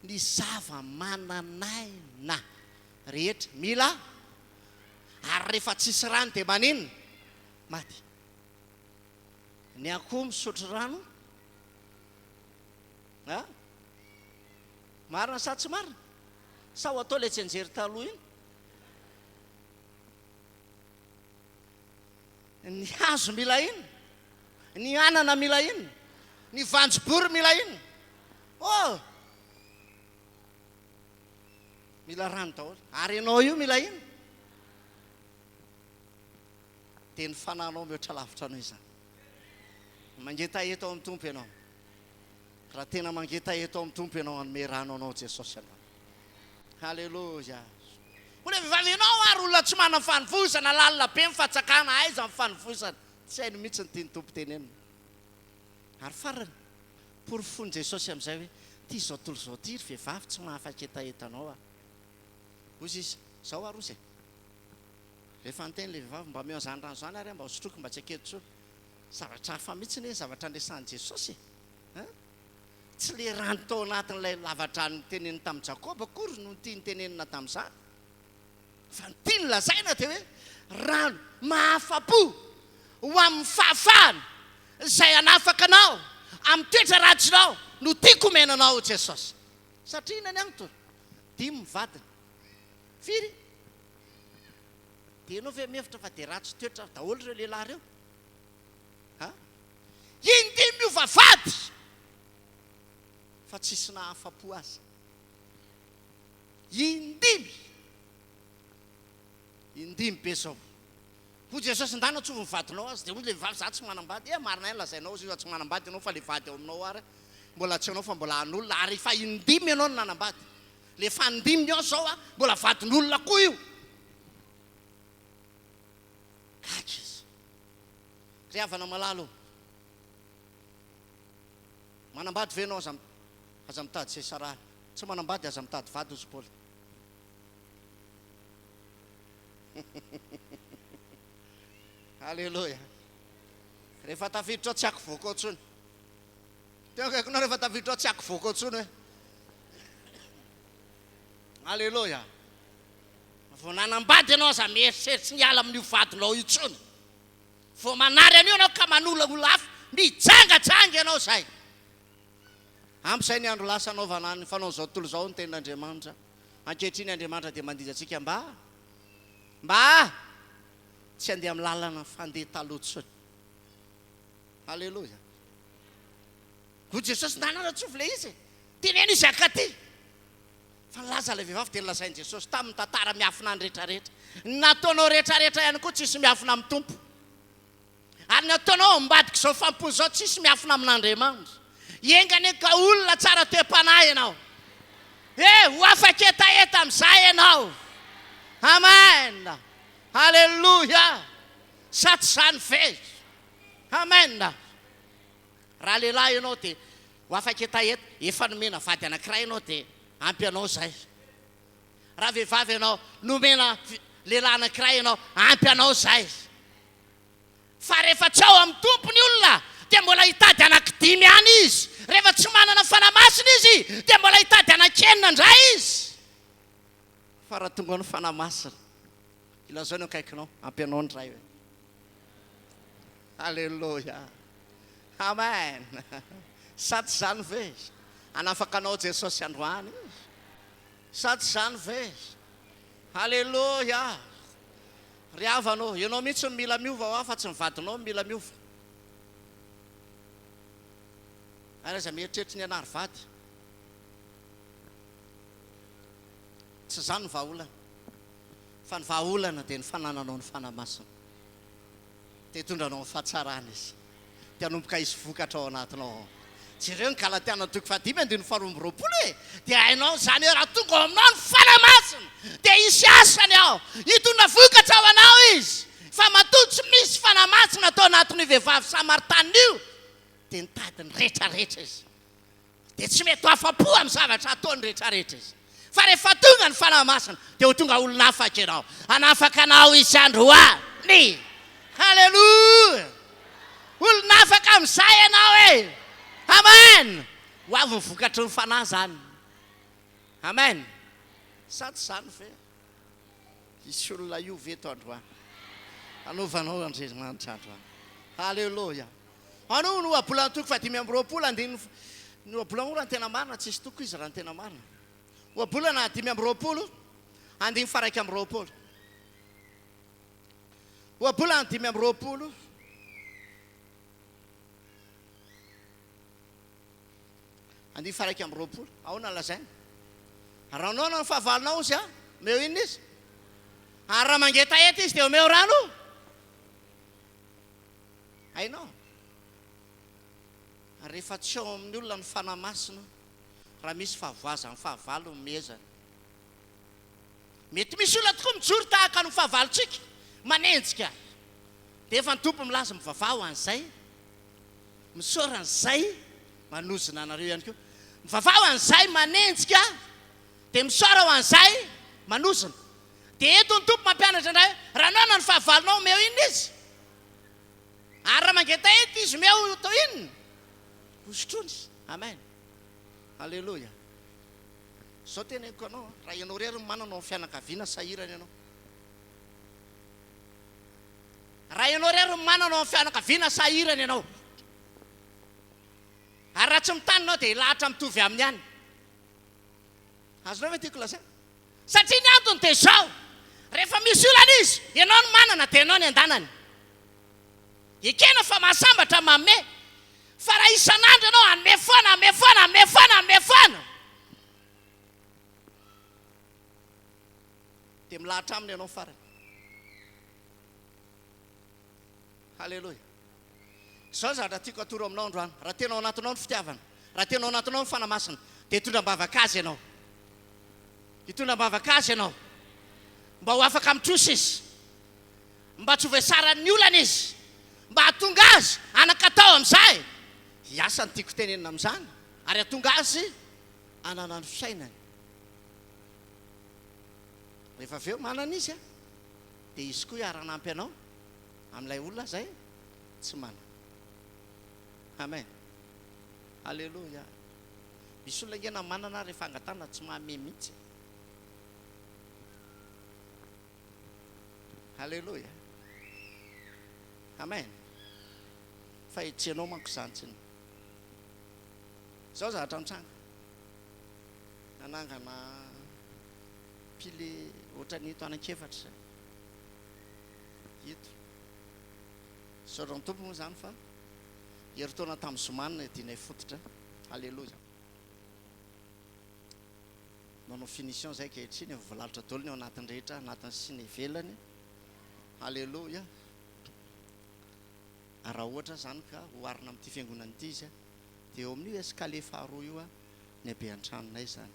Ny zava-mananaina rehetra mila, ary rehefa tsisy rano dia maninona? Maty. Ny akoho misotro rano? Marina sa tsy marina? Sa ho atao ilay tsy anjery taloha iny? Ny hazo mila iny? Ny anana mila iny? Ny vanjobory mila iny? Mila rano daholo. Ary ianao io mila iny? Dia ny fananao mihoatra lavitra anao izany. Mangetaheta ao amin'ny tompo ianao. Raha tena mangetaheta ao amin'ny tompo ianao, hanome rano anao Jesosy ianao. Halleloja. Mbola vehivavy ianao ary olona tsy manana fanovozana, lalina be mifatsakana, aiza amin'ny fanovozana. Tsy hainy mihitsy ny tiany tompo tenenina. Ary farany porofony Jesosy amin'izay hoe ty izao tolo izao ty ry vehivavy tsy mahafaketaheta anao. Ozy izy, zao ary ozy. Rehefa niteny ilay vehivavy mba meo an'izany rano izany ary mba hosotroako mba tsy hakery zavatra hafa mihitsy ny zavatra andresan'i Jesosy. Tsy le rano tao anatin'ilay lavadrano tenenina tamin'i Jakoba akory no tia nitenenina tamin'izany. Fa ny tia ny lazaina dia hoe rano mahafa-po ho amin'ny fahafahana izay hanafaka anao amin'ny toetra ratsinao no tiako omenanao Jesosy. Satria inany any to 5 mivadina. Firy? Dia ianao ve mihevitra fa dia ratsy toetra daholo ireo lehilahy ireo? Indimy miova vady fa tsisy nahafa-po azy. Indimy be zao. Ho Jesosy ndana tsovy mivadinao azy dia hoy le vavy za tsy manambady. Marina iny lazainao izy tsy manambady ianao fa le vady ao aminao ary mbola tsy anao fa mbola an'olona, ary fa indimy ianao no nanambady. Le fandiminy ao zao mbola vadin'olona koa io. Kaka izy. Ry havana malalo. Manambady ve ianao aza mitady sesara? Tsy manambady aza mitady vady ozy Paoly. Halleloja. Rehefa tafiditra ao tsy ako voaka ao tsony. Tena kaikonao rehefa tafiditra ao tsy ako voaka ao tsony hoe. Halleloja. vao nanambady ianao za mieritreritsy ny ala amin'io vadinao io tsony vao manary an'io anao ka manolaola hafa mijangatsanga ianao zay amp'izay ny andro lasa anaovana ny fanao zao tontolo zao ny tenin'Andriamanitra ankehitriny Andriamanitra dia mandizatsika mba tsy andeha amin'ny lalana fandeha taloha tsony. Halleloja. Go Jesosy nanana tsofa le izy teneno izy akaty fa laza ilay vehivavy dia nilazain'i Jesosy tamin'ny tantara miafina ny rehetrarehetra nataonao rehetrarehetra ihany koa tsisy miafina amin'ny tompo ary nataonao ambadika izao fampony izao tsisy miafina amin'Andriamanitra iengany ka olona tsara toe-panahy ianao ho afaka etaeta amin'izay ianao. Amen. Halleluja. Sa tsy zany ve? Amen. Raha lehilahy ianao dia ho afaka etaeta efa nomena vady anankiray ianao dia ampy anao zay. Raha vehivavy ianao nomena lehilahy anankiray ianao ampy anao zay. Fa rehefa tsy ao amin'ny tompony olona dia mbola hitady anankidimy ihany izy. Rehefa tsy manana fanamasina izy dia mbola hitady anankenina indray izy. Fa raha tonga ny fanamasina ilazao ny akaikinao ampy anao ndray hoe. Halleluja. Amen. Sa tsy zany ve anafaka anao Jesosy androany izy? Sa tsy zany ve? Halleluja. Ry havanao ianao mihitsy ny mila miova fa tsy mivadinao mila miova. Ary aza mieritreritra ny anary vady tsy zany ny vahaolana fa ny vahaolana dia ny fanananao ny fanamasina dia hitondranao ny fahatsarana izy dia hanomboka izy vokatra ao anatinao. Jereo ny Galatiana 5:22 dia hainao zany hoe raha tonga ao aminao ny fanamasina dia hisy asany ao hitondra vokatra ao anao izy. Fa matoa tsy misy fanamasina atao anatin'ny vehivavy Samaritana io dia nitady ny rehetrarehetra izy dia tsy mety afa-po amin'ny zavatra ataony rehetrarehetra izy. Fa rehefa tonga ny fanamasina dia ho tonga olona afaka ianao anafaka anao izy androany. Halleluja. Olona afaka amin'izay ianao e. Amen. Ho avy ny vokatry ny fanahy zany. Amen. Sa tsy zany ve isy olona io veto androany anaovanao Andriamanitra androany. Halleluja. Anao no abola ny toko fa 5:20 andiny no abola ora ny tena marina tsisy toko izy raha ny tena marina. Ho abola na 5:20 andiny faraika amin'ny 20. Ho abola ny 5:20 andiny faraika amin'ny 20. Ahoana lazainy? Raha anao no fahavalonao izy meo inona izy? Ary raha mangeta eta izy dia omeo rano. Hainao rehefa tsy ao amin'ny olona ny fanamasina raha misy fahavoaza ny fahavalo meza. Mety misy olona tokoa mijoro tahaka ny fahavalontsika manenjika dia efa ny tompo milaza mivavao an'izay misaora an'izay manozina anareo ihany koa. Mivavao an'izay manenjika dia misaora ho an'izay manozina dia eto ny tompo mampianatra indray raha anao ny fahavalonao meo inona izy ary raha mangeta eto izy meo tao inona hosotrony. Amen. Halleluja. Zao teneniko anao raha ianao rery mananao ny fianakaviana sahirana ianao. Raha ianao rery mananao ny fianakaviana sahirana ianao ary raha tsy mitanina dia lahatra mitovy amin'ny ihany. Azonao ve tiako lazaina? Satria ny antony dia zao rehefa misy olana izy ianao no manana dia ianao ny andanany. Ekena fa mahasambatra mame fa raha isan'andro ianao hanome foana dia milahatra aminy ianao farany. Halleluja. Zao zavatra tiako atoro aminao androany. Raha tenao anatinao ny fitiavana, raha tenao anatinao ny fanamasina dia hitondram-bavaka azy ianao. Hitondram-bavaka azy ianao mba ho afaka mitrosa izy, mba tsy ho voasara ny olana izy, mba hatonga azy anankatao amin'izay. Iasa ny tiako tenenina amin'izany ary hatonga azy anana ny fisainany. Rehefa avy eo manana izy dia izy koa hiara-nampy anao amin'ilay olona zay tsy manana. Amen. Halleluja. Misy olona ngena manana rehefa angatana tsy mahame mihitsy. Halleluja. Amen. Fa hitsenao manko zany tsiny. Zao zavatra nitranga. Nanangana pily ohatran'ito anankefatra ito. Saoran'ny tompo moa zany fa heritaona tamin'ny zomanina dinay fototra. Halleluja. Manao finition zay kehitriny volalitra daholo ny ao anatin'ny rehetra, anatin'ny sy ny ivelany. Halleluja. Raha ohatra zany ka hoarina amin'ity fiangonana ity izy dia eo amin'io escalier faharoa io ny habe an-tranonay zany.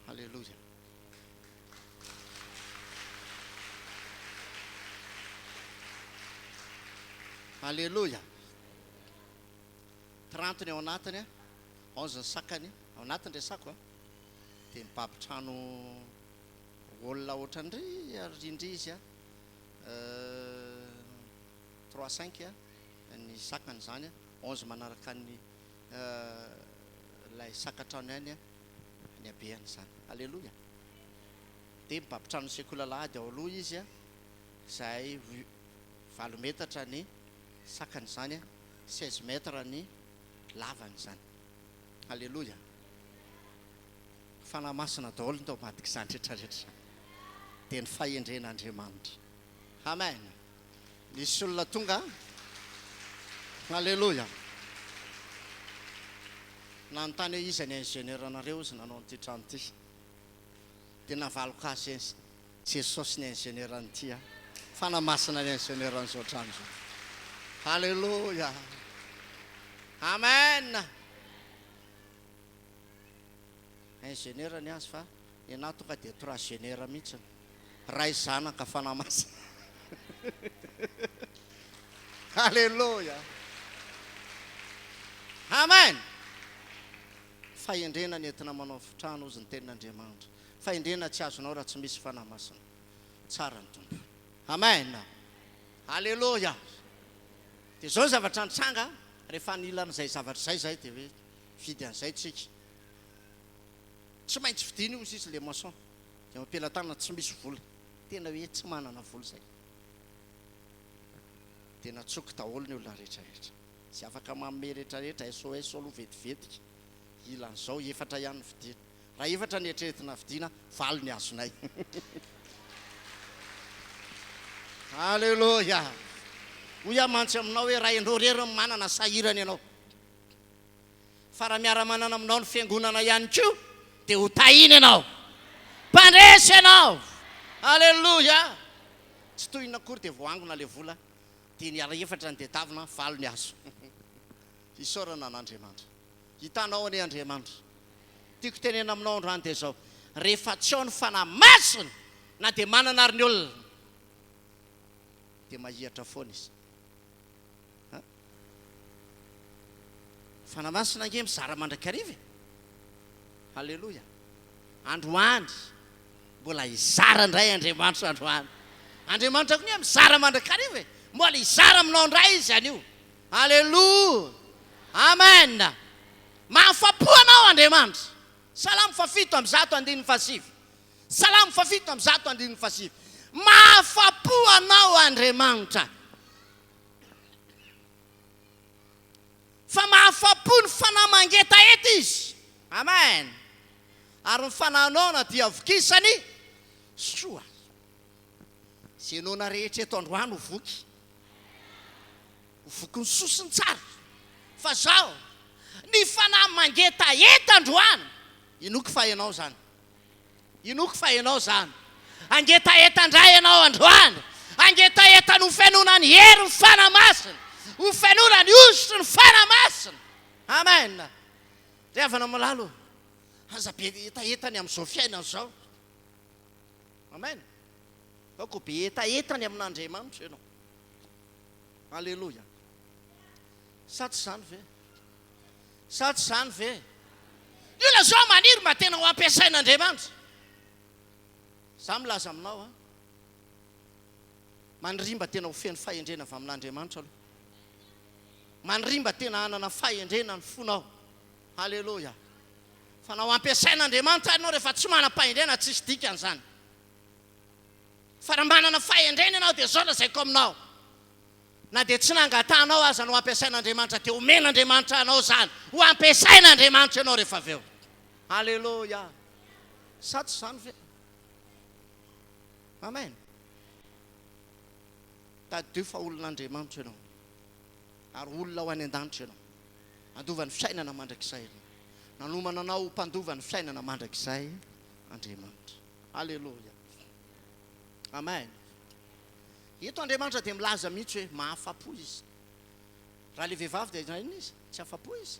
Halleluja. Halleluja. 30 ny ao anatiny, 11 ny sakany ao anatiny resako dia mipampitrano olona ohatrandry rindry izy 3-5 ny sakany zany 11 manaraka ny lay sakatrano ihany ny habeany zany. Halleluja. Dia mipampitrano sekolalahady ao aloha izy izay 9 metatra ny sakany zany 16 metra ny lavany zany. Halleluja. Fanamasina daholo ny tao madika izany rehetrarehetra dia ny fahendren'Andriamanitra. Amen. Nisy olona tonga. Halleluja. Nanontany hoe iza ny ingénieur-nareo izy nanao an'ity trano ity. Dia navaloko azy Jesosy ny ingénieur an'ity. Fanamasina ny ingénieur an'izao trano izao. Halleluja. Amen. Ingénieur ny azy fa ianao tonga dia 3 ingénieur mihitsy. Ray zanaka fanamasina. Halleluja. Amen. Fahendrena ny entina manao trano ozy ny tenin'Andriamanitra. Fahendrena tsy azonao raha tsy misy fanamasina. Tsara ny tompo. Amen. Halleluja. Dia zao zavatra nitranga rehefa nilan'izay zavatra izay zay dia hoe vidy an'izay tsika. Tsy maintsy vidiana io izy le maçon. Dia mampilatana tsy misy vola. Tena hoe tsy manana vola zay. Dia natsoky daholo ny olona rehetrarehetra. Tsy afaka manome rehetrarehetra SOS aloha vetivetika. Ilan'izao 4 ihany vidiana. Raha 4 ny eritreretina vidiana 4 ny azonay. Halleluja. Hoy amantsy aminao hoe raha indro rery manana sahirany ianao. Fa raha miara-manana aminao ny fiangonana ihany koa dia ho tahiny ianao. Mpandresy ianao. Halleluja. Tsy toy ny akory dia voangona le vola dia ny ara 4 ny dedavina 4 ny azo. Isaorana an'Andriamanitra. Hitanao any Andriamanitra. Tiako tenena aminao androany dia zao. Rehefa tsy ao ny fanamasina na dia manana ary ny olona dia mahihatra foana izy. Fanamasina nge mizara mandrakariva. Halleluja. Androany mbola izara indray Andriamanitra androany. Andriamanitra koa mizara mandrakariva. Mbola izara aminao indray izy anio. Halleluja. Amen. Mahafapo anao Andriamanitra. Salamo 7:107. Salamo 7:107. Mahafapo anao Andriamanitra. Fa mahafapo ny fanahy mangetaheta izy. Amen. Ary ny fanahinao dia vokisany soa. Izay nona rehetra eto androany ho voky. Ho voky ny soa sy ny tsara. Fa zao ny fanahy mangetaheta androany inoko fa ianao zany. Inoko fa ianao zany. Angetaheta indray ianao androany. Angetaheta ny fenona ny hery ny fanamasina. Ho fenona ny ositry ny fanamasina. Amen. Riavana malalo. Aza be etaetany amin'izao fiainana zao. Amen. Ako be etaetany amin'Andriamanitra ianao. Halleluja. Sa tsy zany ve? Sa tsy zany ve? Io la zao maniry mba tena ho ampiasain'Andriamanitra. Za milaza aminao manrimba tena ho feno fahendrena avy amin'Andriamanitra aloha. Manrimba tena hanana fahendrena ny fonao. Halleluja. Fa na ho ampiasain'Andriamanitra ianao rehefa tsy manam-pahendrena tsisy dikan'izany. fa raha manana fahendrena ianao dia zao lazaiko aminao na dia tsy nangatanao aza no ampiasain'Andriamanitra dia omen'Andriamanitra anao zany ho ampiasain'Andriamanitra ianao rehefa avy eo. Alleluia. Sa tsy zany ve? Amen. Tadio fa olon'Andriamanitra ianao ary olona ho any an-danitra ianao. Andovany fiainana mandrakizay. Nanomana anao mpandovany fiainana mandrakizay Andriamanitra. Alleluia. Amen. Ito Andriamanitra dia milaza mihitsy hoe mahafapo izy. Raha le vehivavy dia inona izy? Tsy afapo izy.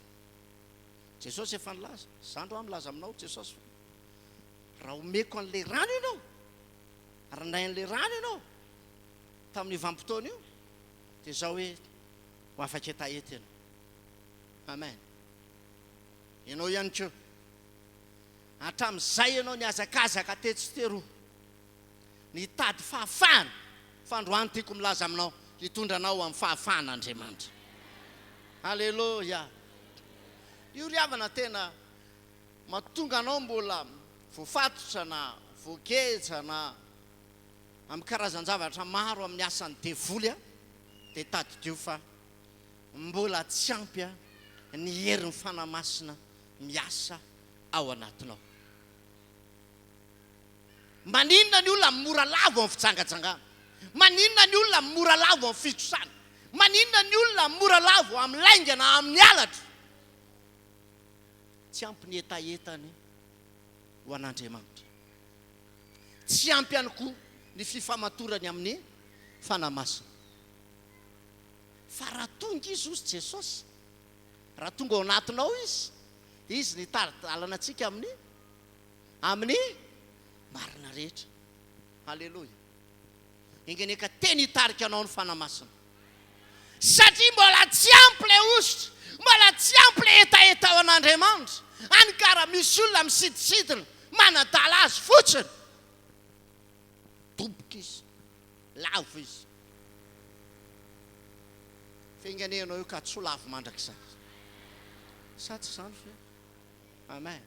Jesosy efa nilaza. Zandro milaza aminao Jesosy. Raha omeko an'ilay rano ianao, ranay an'ilay rano ianao tamin'ny vanim-potoana io dia zao hoe ho afaka hetaheta ianao. Amen. Ianao ihany koa hatramin'izay ianao niazakazaka tetsyteroa nitady fahafahana fa androany tiako milaza aminao hitondra anao amin'ny fahafahan'Andriamanitra. Alleluia. Io riavana tena mahatonga anao mbola voafatotra na voakeja na amin'ny karazan-javatra maro amin'ny asan'ny devoly dia tadidio fa mbola tsy ampy ny herin'ny fanamasina miasa ao anatinao. Maninona ny olona mora lavo amin'ny fitsangajangana? Maninona ny olona mora lavo amin'ny fitrosana? Maninona ny olona mora lavo amin'ny laingana amin'ny alatra? Tsy ampy ny etaetany ho an'Andriamanitra. Tsy ampy ihany koa ny fifamatorany amin'ny fanamasina. Fa raha tonga izy hozy Jesosy, raha tonga ao anatinao izy nitardalana antsika amin'ny marina rehetra. Alleluia. Ingeneka teny hitarika anao ny fanamasina. Satria mbola tsy ampy le ositra, mbola tsy ampy le etaeta ao an'Andriamanitra. Any kara misy olona misidisidina manadala azy fotsiny. Doboka izy, lavo izy. Finganenao io ka tsy ho lavo mandrakizay. Sa tsy zany fe? Amen.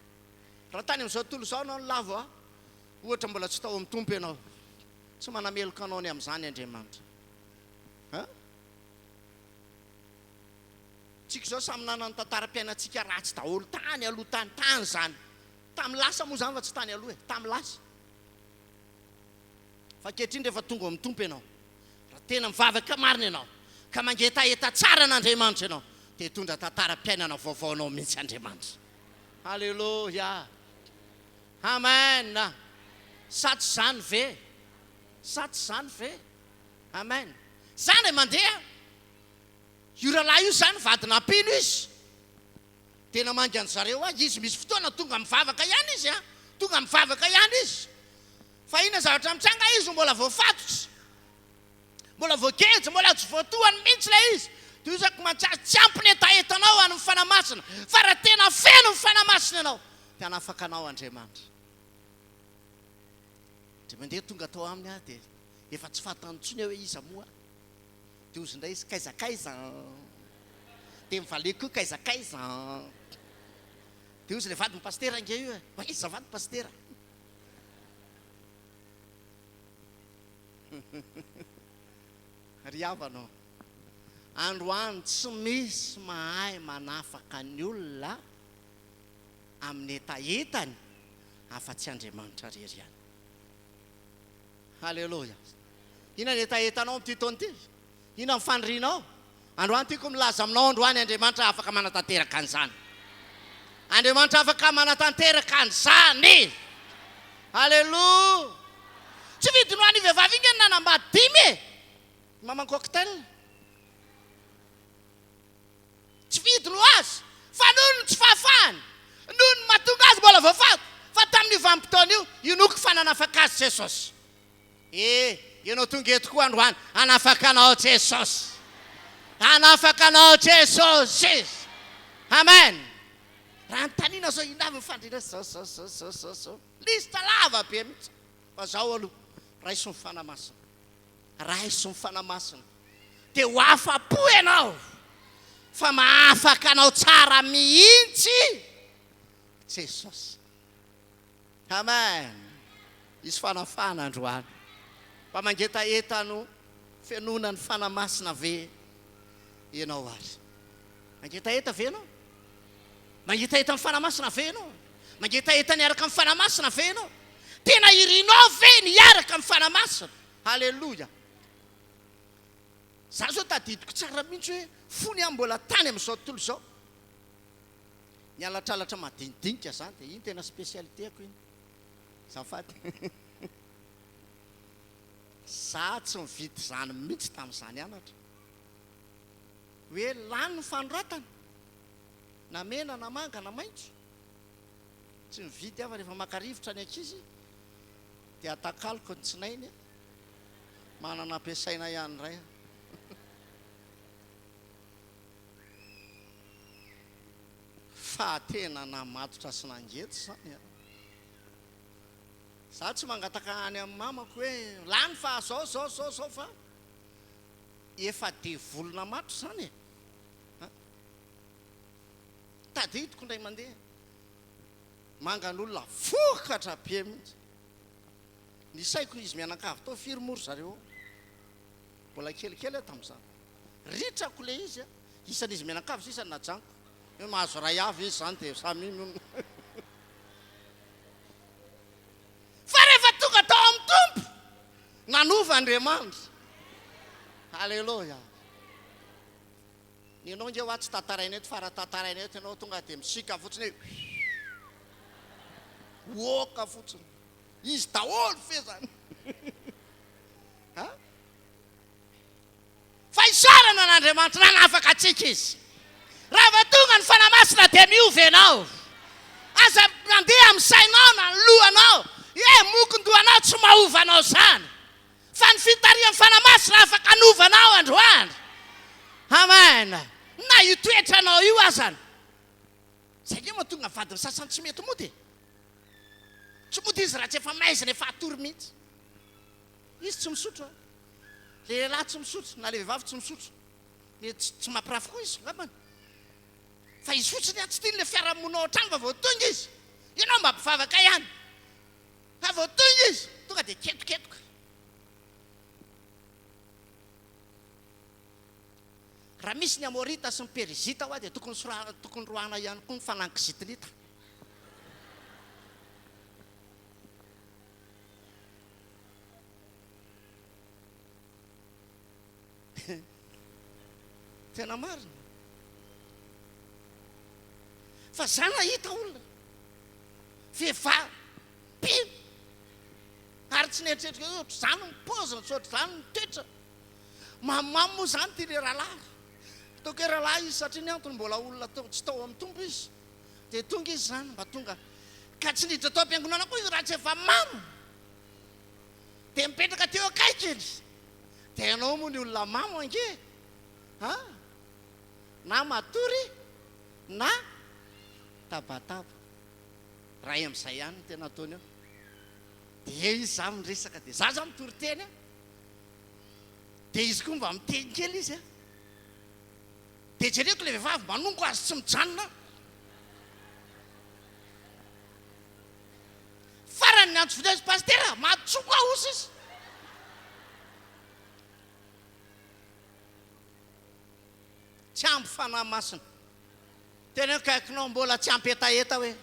Raha tany amin'izao tontolo izao anao ny lavo ohatra mbola tsy tao amin'ny tompo ianao, tsy manameloka anao ny amin'izany Andriamanitra. Tsika izao samy nanana tantaram-piainantsika ratsy daholo tany aloha tany zany. Tamin'ny lasa moa zany fa tsy tany aloha tamin'ny lasa. Fa ankehitriny rehefa tonga amin'ny tompo ianao, raha tena mivavaka marina ianao ka mangetaheta tsara an'Andriamanitra ianao dia hitondra tantaram-piainana vaovao anao mihitsy Andriamanitra. Alleluia. Amen. Sa tsy zany ve? Sa tsy zany ve? Amen. Zany mandeha io rahalahy io zany vadina ampino izy. Tena mangy an'zareo izy misy fotoana tonga mivavaka ihany izy tonga mivavaka ihany izy. Fa ina zavatra mitsanga izy mbola voafatotra, mbola voakeja, mbola tsy voatohany mihitsy ilay izy. Dia izako tsy ampy ny etaetanao amin'ny fanamasina. Fa raha tena feno ny fanamasina ianao dia hanafaka anao Andriamanitra. Dia mandeha tonga tao aminy dia efa tsy fantany intsony hoe iza moa. Dia ozy indray izy kaizakaiza. Dia mivaleko io kaizakaiza. Dia ozy ilay vadiny pastera inge io iza vady pastera. Riavanao. Androany tsy misy mahay manafaka ny olona amin'ny etaetany afa-tsy Andriamanitra rery ihany. Halleluia. Ina ny etaetanao amin'ity taona ity? Ina ny fandrianao? Androany tiako milaza aminao androany Andriamanitra afaka manatanteraka an'izany. Andriamanitra afaka manatanteraka an'izany. Halleluia. Tsy vidiny ho an'ny vehivavy iny ny nanambady 5 maman cocktail. Tsy vidiny ho azy. Fa noho ny tsy fahafahany, noho ny mahatonga azy mbola voafato. Fa tamin'ny vanim-potoana io noko fa nanafaka azy Jesosy. Ianao tonga eto koa androany, hanafaka anao Jesosy. Hanafaka anao Jesosy. Amen. Raha antanina zao inavy mifandrina zao. Lista lava be mihitsy. Fa zao aloha, raiso ny fanamasina. Raiso ny fanamasina. Dia ho afa-po ianao. Fa mahafaka anao tsara mihitsy Jesosy. Amen. Isy fanafana androany. mba mangeta etano fianona ny fanamasina ve ianao ary mangeta eta ve anao mangeta eta amin'ny fanamasina ve anao mangeta eta niaraka amin'ny fanamasina ve anao tena irinao ve niaraka amin'ny fanamasina halleloja za zao tadidiko tsara mihitsy hoe fony a mbola tany amin'izao tontolo izao ny alatralatra madinidinika zany dia iny tena spécialitéko iny zafaty za tsy mividy zany mihitsy tamin'izany anatra hoe lany ny fanoratana na mena na manga na maitso tsy mividy afa rehefa makarivotra ny ankizy dia atakaloko ny tsinainy manana ampiasaina ihany ray fa tena namatotra sy nangety zany za tsy mangataka any amin'ny mamako hoe lany fa zao fa efa devolona matro zany tadidiko indray mandeha mangan'olona vokatra be mihitsy ny saiko izy mianakavy tao firy moro zareo mbola kelikely tamin'izany ritrako le izy isan'izy mianakavy sy isany najaniko hoe mahazo ray avy izy zany dia samy fa rehefa tonga tao amin'ny tompo nanova Andriamanitra halleloja ny anao nge ho atsy tantaraina eto fara tantaraina eto ianao tonga dia misika fotsiny hoe oka fotsiny izy daholo fe zany fa isarana n'Andriamanitra nanafaka atsika izy raha va tonga ny fanamasina dia miova ianao aza mandeha amin'ny sainao na ny lohanao mokondoanao tsy mahovanao zany fa ny fitarian'ny fanamasina afaka anovanao androany amen na io toetranao io azany zay nge mahatonga vadiny sasany tsy mety mody tsy mody izy raha tsy efa maizina efa atory mihitsy izy tsy misotro le lehilahy tsy misotro na le vehivavy tsy misotro le tsy mampirafy koa izy ngambany fa izy fotsiny tsy tiany le fiarahamonina ao an-trano fa voatonga izy ianao mba mpivavaka ihany fa voatonga izy tonga dia ketoketoka raha misy ny amorita sy ny perizita hoa dia tokony roana ihany koa ny fanankizitinita tena marina fa zana hita olona vehivavy pino ary tsy neritreritry ohatry zany mipozina tsy ohatry zany mitoetra mamamo moa zany ty le rahalahy toko hoe rahalahy izy satria ny antony mbola olona tsy tao amin'ny tombo izy dia tonga izy zany mba tonga ka tsy niditra tao am-piangonana koa izy raha tsy efa mamo dia mipetraka teo akaikiny dia ianao moa ny olona mamo ange na matory na tabataba raha amin'izay ihany ny tena ataony eo dia izy za miresaka dia za mitory teny dia izy koa mba miteny kely izy dia jereko le vehivavy manongo azy tsy mijanona farany ny antso fideo izy pastera mahatsoko ahosa izy tsy ampy fanahy masina tena hoe kaikinao mbola tsy ampy etaeta hoe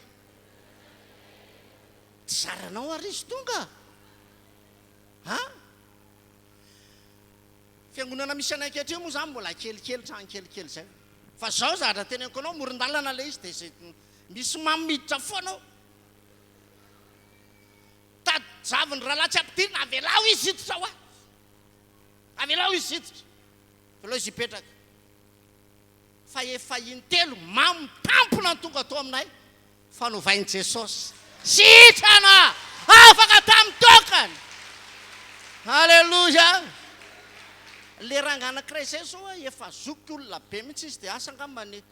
tsy zaranao ary izy tonga fiangonana misy anankehitriny moa zany mbola kelikely trano kelikely zay fa zao zahatra teneniko anao moron-dalana le izy dia zay misy mamiditra foanao tadijaviny rahalahy tsy ampidirina avelao izy hiditra hoa avelao izy hiditra velao izy hipetraka fa efa intelo mamitampona ny tonga atao aminay fanovain' Jesosy sitrana afaka tamin'ny tokany halleloja le ranga anankiray zay zao efa zoky olona be mihitsy izy dia asa angambany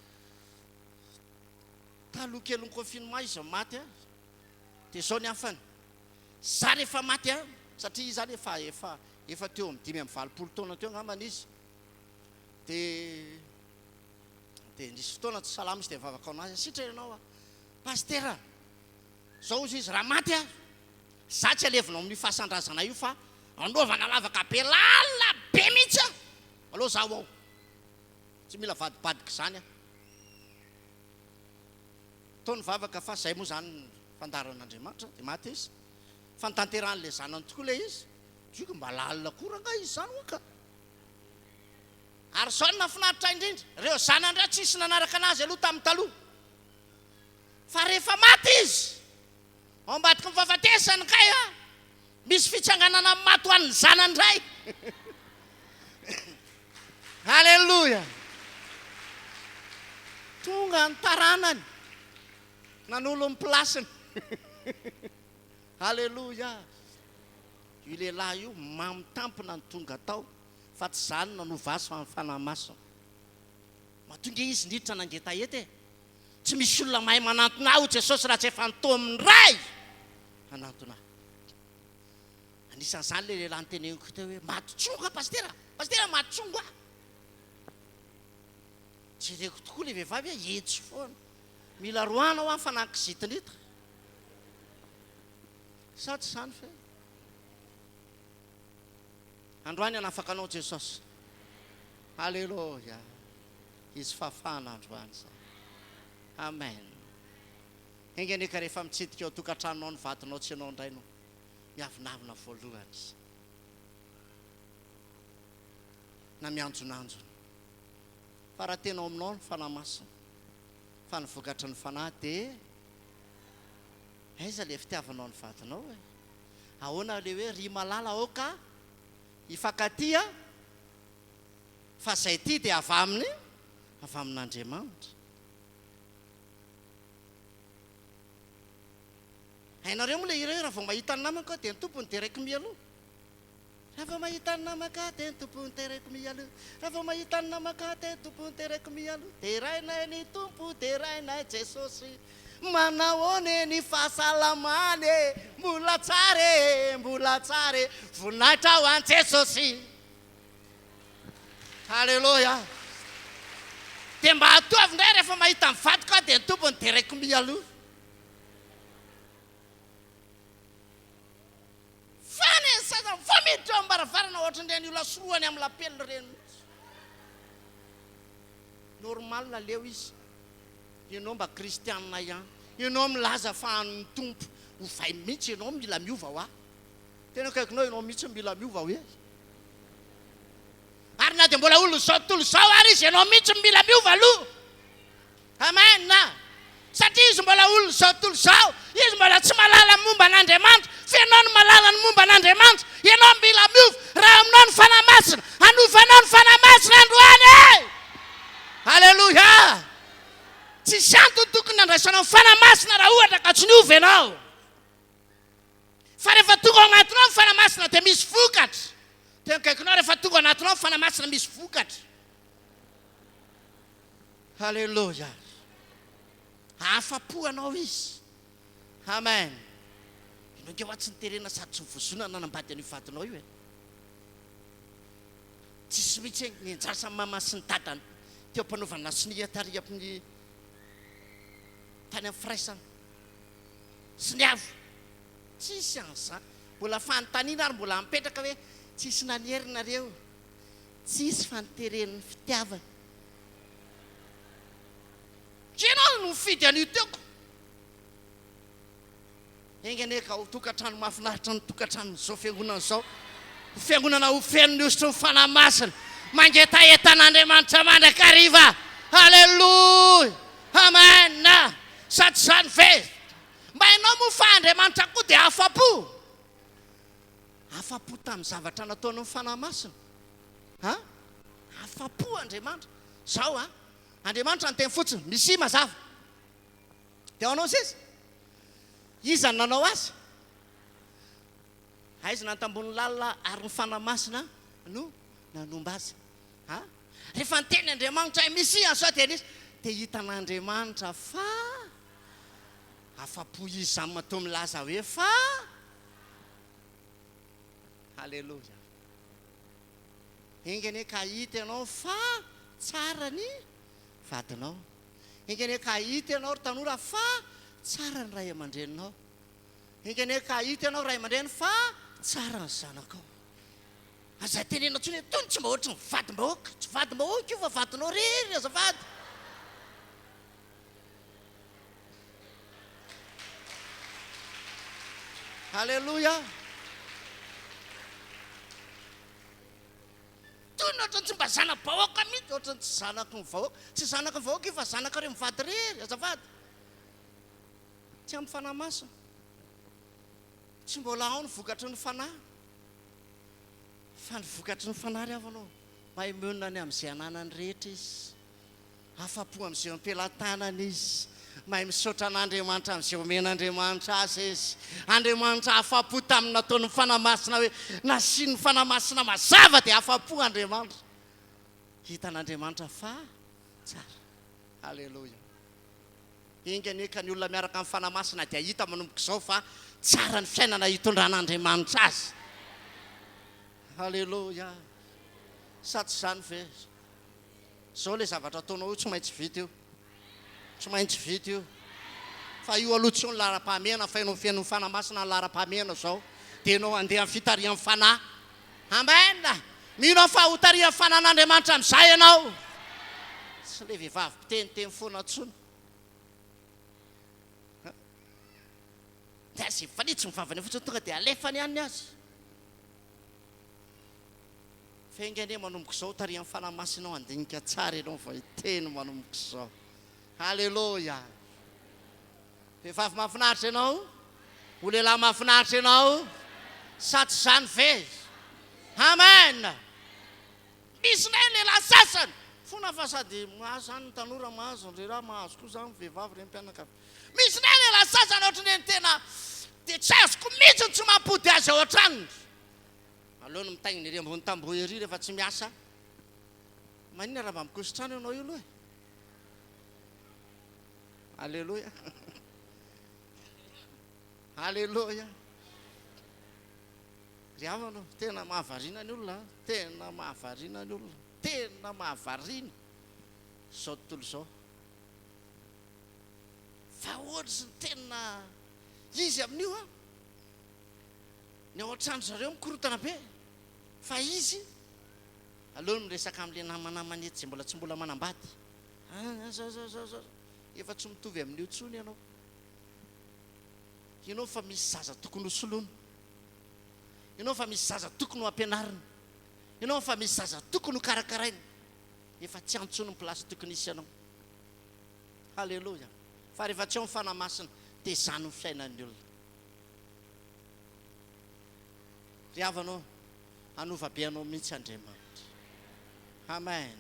taloha kely ny confinement izy maty dia zao ny afany za rehefa maty satria izy zany efa teo amin'ny 5-valopolo taona teo angambany izy dia nisy fotoana tsy salama izy dia vavaka aminazy sitra ianao pastera zao izy raha maty za tsy alevinao amin'ny fahasandrazana io fa Anaovana lavaka be lala be mihitsy a. Aloha zaho ao. Tsy mila vadibadika zany a. Taony vavaka fa zay moa zany fandaran'Andriamanitra dia maty izy. Fantanteran'ilay zanany tokoa ilay izy. Tiko mba lalina koa raha izy zany oka. Ary zao nafinaritra indrindra. Reo zanany indray tsisy nanaraka anazy aloha tamin'ny taloha. Fa rehefa maty izy, ao ambadiky ny fahafatesany kay a, misy fitsanganana maty ho an'ny zanany iray. Halleluja. Tonga ny taranany. Nanolo ny plasiny. Halleluja. Io lehilahy io mamitampina ny tonga tao fa tsy zany nanovasy fa fanamasina. Mahatonga izy niditra nangeta ety. Tsy misy olona mahay manantona aho Jesosy raha tsy efa nitomy ray anantona. Anisan'izany le lehilahy nyteneniko teo hoe matitsonga pastera. Pastera matitsonga. Jereko tokoa le vehivavy etsy foana. Mila roana ho fa nankizitin'ita. Sa tsy zany fe. Androany anafaka anao Jesosy. Halleluja. Izy fafana androany zany. Amen. Engeneka rehefa mitsidika ao tokantranonao ny vadinao tsy ianao indray no miavinavina voalohany. Na mianjonanjona. Fa raha tena ao aminao ny fanamasina. Fa ny vokatry ny fanahy dia aiza le fitiavanao ny vadinao e. Ahoana le hoe ry malala aoka ifankatia fa zay ty dia avy amin'Andriamanitra. Hainareo moa le ireo raha vao mahita ny namaka dia ny tompony teraiky mialoha. Raha vao mahita ny namaka dia ny tompony teraiky mialoha. Raha vao mahita ny namaka dia ny tompony teraiky mialoha. Terainay ny tompo, terainay Jesosy. Manahoana ny fahasalamany, mbola tsara, mbola tsara. Voninahitra ho an'i Jesosy. Halleluja. Dia mba atovy indray rehefa mahita ny vadika dia ny tompony teraiky mialoha. Famiditra ambaravarana ohatran'ireny ny olona soroany amin'ny lapelina ireny. Normal leo izy. Ianao mba kristianina ihany. Ianao milaza fa ny tompo hovay mihitsy ianao mila miova ho ahy. Tena kaikinao ianao mihitsy mila miova hoe. Ary na dia mbola olona zao tontolo izao ary izy ianao mihitsy mila miova aloha. Amen. Satria izy mbola olona zao tontolo izao, izy mbola tsy malala momba an'Andriamanitra. Fa ianao no malala ny momba an'Andriamanitra. Ianao mila miova raha aminao ny fanamasina. Hanovanao ny fanamasina androany. Halleluja. Tsy antony tokony andraisanao ny fanamasina raha ohatra ka tsy niova ianao. Fa rehefa tonga ao anatinao ny fanamasina dia misy vokatra. Tena kaikinao rehefa tonga ao anatinao ny fanamasina misy vokatra. Halleluja. Afa-po anao izy. Amen. Inonge hoa tsy niterena sady tsy mivozona nanambady an'io vadinao io e. Tsisy mihitsy ny anjara samy mama sy ny dadany teo mpanaovana sinia tary amin'ny tany amin'ny firaisana sy ny avo. Tsisy an'izany. Mbola fanontaniana ary mbola mipetraka hoe tsisy nanerinareo. Tsisy faniteren'ny fitiavana. Ianao no mifidy an'io teoko. Engeneka ho tokantrano mahafinaritra ny tokantrano izao fiangonana izao. Fiangonana ho fenony ositry ny fanamasina. Mangetaentan'Andriamanitra mandrakariva. Halleluja. Amen. Sady zany ve. Mba ianao moa fa Andriamanitra koa dia afa-po. Afa-po tamin'ny zavatra nataony ny fanamasina. Afa-po Andriamanitra. Zao Andriamanitra ny teny fotsiny, misy mazava. Dia anao sisa. Iza ny nanao azy? Aiza nantambony lalina ary ny fanamasina no nanomba azy. Rehefa nyteny Andriamanitra misy an'izao dia nisy. Dia hitan'Andriamanitra fa afa-po izy zany matoa milaza hoe fa. Halleluja. Engene ka hita ianao fa tsara ny vadinao. Engene ka hita ianao ry tanora fa tsara ny ray aman-dreninao. Engene ka hita ianao ray aman-dreny fa tsara ny zanakao. Azay tenenao tsony tony tsy mba ohatry ny vadimbahoaka, tsy vadimbahoaka io fa vadinao rery azafady. Halleluja. Tony ohatrany tsy mba zanak-bahoaka mihitsy, ohatrany tsy zanaky ny vahoaka, tsy zanaky ny vahoaka io fa zanaka reo mivady rery azafady. Tsy amin'ny fanahy masina, tsy mbola ao ny vokatry ny fanahy, fa ny vokatry ny fanahy ry avanao mahay meonina ny amin'izay ananany rehetra izy, afa-po amin'izay ampelantanana izy, mahay misaotra an'Andriamanitra amin'izay omen'Andriamanitra azy izy. Andriamanitra afa-po tamin'ny nataony fanahy masina hoe nasiany ny fanahy masina mazava dia afa-po Andriamanitra. Hitan'Andriamanitra fa tsara. Halleluja. Inga ny ka ny olona miaraka amin'ny fanahy masina dia hita manomboka izao fa tsara ny fiainana hitondran'Andriamanitra azy. Halleluja. Sa tsy zany ve? Zao le zavatra ataonao io tsy maintsy vita io. Tsy maintsy vita io. Fa io aloha tsy ho ny lara-pahamehana fa ianao fiain'ny fanahy masina ny lara-pahamehana zao. Dia ianao andeha amin'ny fitarian'ny fanahy. Amen. Mino fa ho tarian'ny fanan'Andriamanitra amin'izay ianao. Tsy le vehivavy mpiteniteny foana tsony. Dia zay fanitsy ny vavany fotsiny tonga dia alefany ihany azy. Fengany manomboka izao tarian'ny fanahy masina ao andinika tsara ianao fa hiteny manomboka izao. Halleluja. Vehivavy mahafinaritra ianao? Ho lehilahy mahafinaritra ianao? Sa tsy zany ve? Amen. Misy nay lehilahy sasany fona fa sady mahazo zany ny tanora mahazo, ny raha mahazo koa zany vehivavy reny mpianakavy. Misy nay lehilahy sasany ohatrany ny tena dia tsy azoko mihitsy tsy mampody azy ao an-tranony. Aleony mitaingina ery ambony tamboho ery rehefa tsy miasa. Maninona raha mba mikositrano ianao io aloha e? Halleluja. Halleluja. Ry havana tena mahavarina ny olona, tena mahavarina ny olona, tena mahavarina zao tontolo zao. Fa ohatsy ny tena izy amin'io a, ny ao an-trano zareo mikorotana be, fa izy aleony miresaka amin'ile namanamany ety zay mbola tsy mbola manambady. Efa tsy mitovy amin'io tsony ianao. Ianao fa misy zaza tokony ho soloina. Ianao fa misy zaza tokony ho ampianarina. Ianao fa misy zaza tokony ho karakaraina. Efa tsy antsony ny plasy tokony isy ianao. Halleluja. Fa rehefa tsy ao ny fanahy masina dia izany ny fiainan'ny olona. Ry havanao, anova be anao mihitsy Andriamanitra. Amen.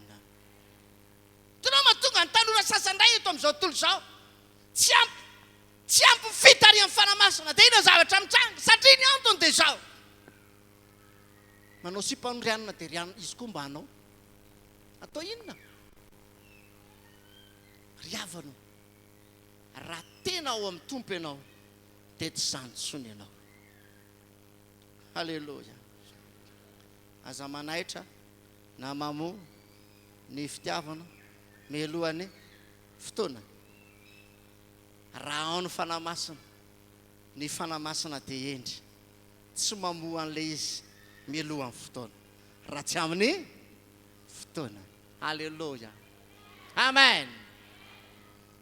Tanao mahatonga ny tanora sasandray eto amin'izao tontolo izao. Tsy ampy fitarian'ny fanahy masina dia ino zavatra mitranga satria ny antony dia izao. Manao sipano rianina dia rianina izy koa mba hanao. Atao inona? Ry havanao, raha tena ao amin'ny tompo ianao dia tsy zany tsony ianao. Halleluja. Aza manaitra na mamoa ny fitiavana mialohan'ny fotoana. Raha ao ny fanahy masina, ny fanahy masina dia endry tsy mamoa an'ilay izy mialohan'ny fotoana. Raha tsy amin'ny fotoana. Halleluja. Amen.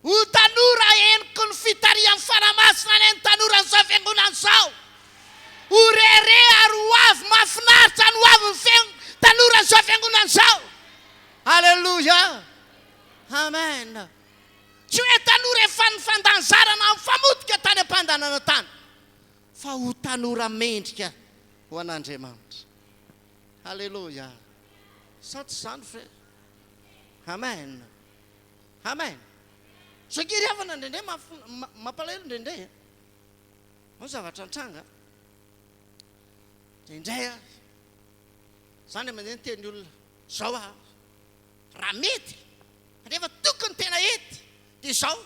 Ho tanora eniko ny fitarian'ny fanahy masina ny tanoran'izao fiangonan'izao. Ho rere ary ho avy mahafinaritra ny ho avy ny tanoran'izao fiangonan'izao. Halleluja. Amen. Tsy hoe tanora efa ny fandanzarana amin'ny famodika tany am-pandanana tany, fa ho tanora mendrika ho an'Andriamanitra. Halleluja. Sa tsy zany fe? Amen. Amen. Sakery havana indrindray mampalahelo indrindray. Ao zavatra antranga. Dia indray a, zany mandeha ny teny olona zao a, raha mety rehefa tokony tena ety dia zao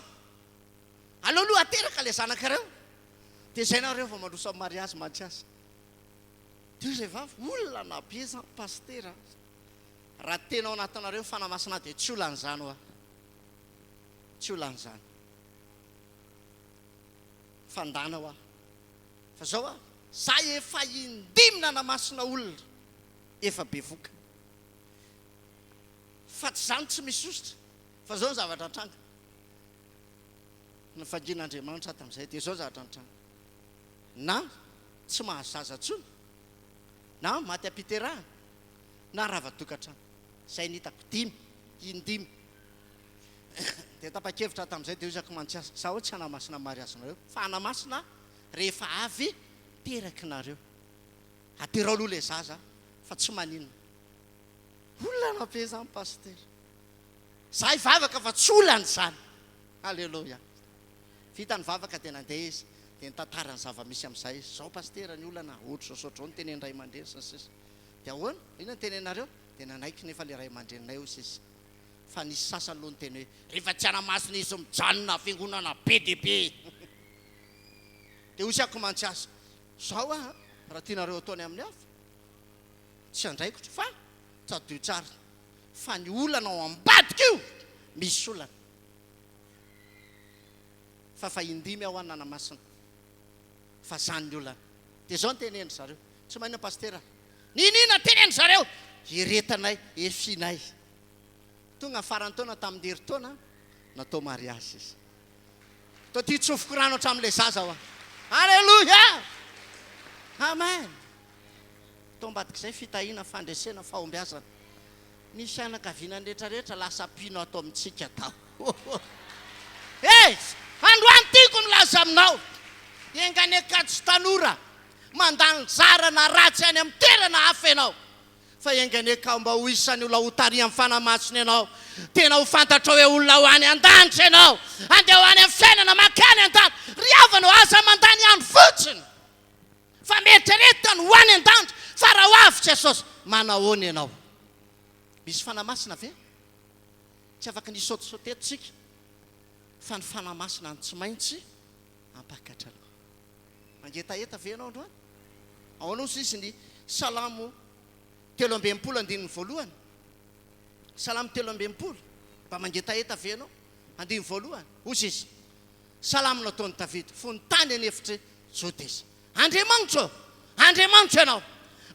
aleo aloha ateraka ilay zanakareo dia izay nareo vao mandroso amin'ny mariazy mahatsiasa. Dia izay vavy olona nabe zany pastera. Raha tena ao anatinareo fanahy masina dia tsy olan'izany ho a. Tsy olan'izany. Fandana ho a. Fa zao a, za efa indimy nanamasina olona efa bevoka fa tsy zany tsy misy ositra fa zao ny zavatra antranga ny fangin'Andriamanitra tamin'izay dia zao zavatra antranga na tsy mahazaza tsony na maty ampiterahana na rava-tokantrano zay nitako indimy dia tapa-kevitra tamin'izay dia isako mantsiasa za hoe tsy hanamasina mariazinareo fa hanamasina rehefa avy terakinareo atera aloha le zaza fa tsy maninona olona nabe zany pastera za ivavaka fa tsy olana zany alleloia vita ny vavaka dia nandeha izy dia nitantarany zava-misy amin'izay izy zao pastera ny olana ohatro zaosaotrao ny teneny ray aman-dreny sy ny sisa dia ahoana ina ny tenenareo dia nanaiky nefa le ray aman-dreninay ozy izy fa nisy sasany aloha ny teny hoe rehefa tsy hanamasina izy mijanona fiangonana be dia be dia osiako mantsiasa zao raha tianareo ataony amin'ny hafa tsy andraikitra fa tsadio tsara fa ny olana ao ambadika io misy olana fa indimy ao any nanamasina fa zany ny olana dia zao ny teneny zareo tsy manina pastera ninina teneny zareo iretanay efinay tonga farany taona tamin'ny herintaona natao mariazy izy to tia tsofoko rano hatramin'ilay zaza ho alleluia amen to ambadik'izay fitahina fandresena fahombiazana ny fianakavianany rehetrarehetra lasa pino atao amintsika tao androany tiako milaza aminao engany akatsy tanora mandany zarana ratsy any amin'ny toerana hafa ianao fa engany aka mba ho isany olona ho tary amin'ny fanamasina ianao tena ho fantatra hoe olona ho any an-danitra ianao andeha ho any amin'ny fiainana makany an-tany riavanao aza mandany andro fotsiny fa mieritrereta no ho any an-danitra fa raha ho avy Jesosy manahoana ianao misy fanamasina ve tsy afaka nisaotisaotetitsika fa ny fanamasina ny tsy maintsy ampakatra anao mangetaheta ve ianao androany ao anao izy ny salamo 3:1 salamo 3:1 mba mangetaheta ve ianao 1 ozy izy salamo nataony Davida fony tany any efitra Jodesy Andriamanitra ianao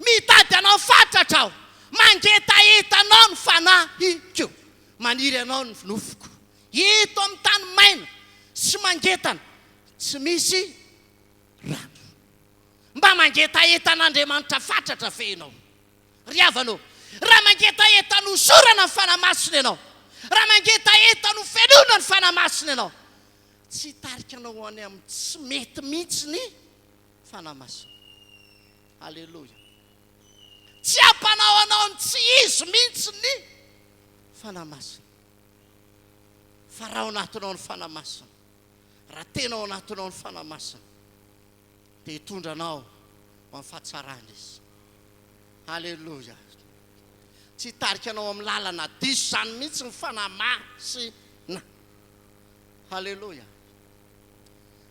mitady anao fatratra aho mangetaheta anao ny fanahiko maniry anao ny nofoko hito amin'ny tany maina sy mangetana tsy misy rano mba mangetaheta an'Andriamanitra fatratra ve ianao riavanao raha mangetaheta no sorana ny fanamasina ianao raha mangetaheta no felona ny fanamasina ianao tsy tarika anao any amin'ny tsy mety mihitsy ny fanamasina alleluia tsy ampanao anao ny tsy izy mihitsy ny fanamasina fa raha ao anatinao ny fanamasina raha tena ao anatinao ny fanamasina dia hitondra anao ho amin'ny fahatsarana izy alleluia tsy tarika anao amin'ny lalana diso zany mihitsy ny fanamasina alleluia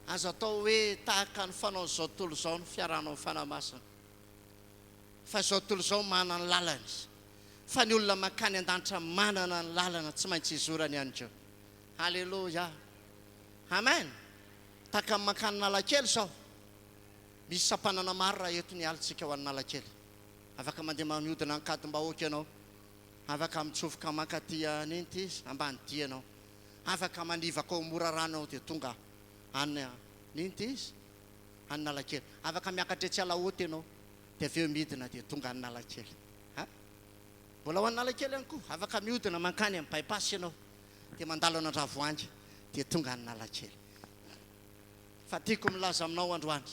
azo atao hoe tahaka ny fanao zao tontolo zao ny fiarahanao amin'ny fanamasina fa zao tontolo zao manana ny lalana izy fa ny olona makany an-danitra manana ny lalana tsy maintsy izorany ihany keo alleluia amen tahaka amin'ny makany nalakely zao misy sampanana maro raha eto ny alitsika ho an'nalakely afaka mandeha mamiodina ankadimbahoaka ianao afaka mitsofoka makatia ninty izy ambany dia ianao afaka manivaka ao mora rano dia tonga any ninty izy an'nalakely afaka miakatra etsy alaoty ianao dia aveo midina dia tonga an'nalakely mbola ho an'nalakely ihany koa afaka miodina mankany amin'ny bypass ianao dia mandalo an-Andravoahangy dia tonga an'nalakely fa tiako milaza aminao androany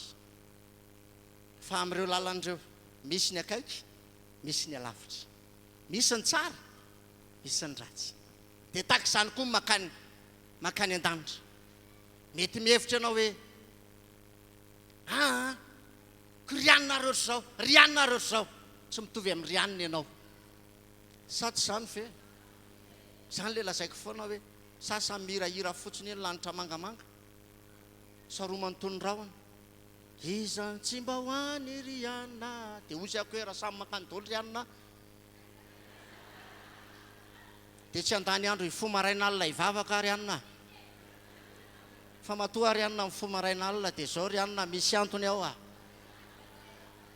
fa amin'ireo lalan'ireo misy ny akaiky misy ny alavitra misy ny tsara misy ny ratsy dia tahaka izany koa makany an-danitra mety mihevitra ianao hoe rianina rehetra zao tsy mitovy amin'ny rianina ianao sa tsy zany ve zany le lazaiko foana hoe sasa mirahira fotsiny eny lanitra mangamanga saroa manontony rahona iza tsy mba ho any rianina dia ozy ako hoe raha samy makany dolo rianina dia tsy andany andro ifo maraina alina ivavaka rianina fa matoa rianina amin'ny fo maraina alina dia zao rianina misy antony ao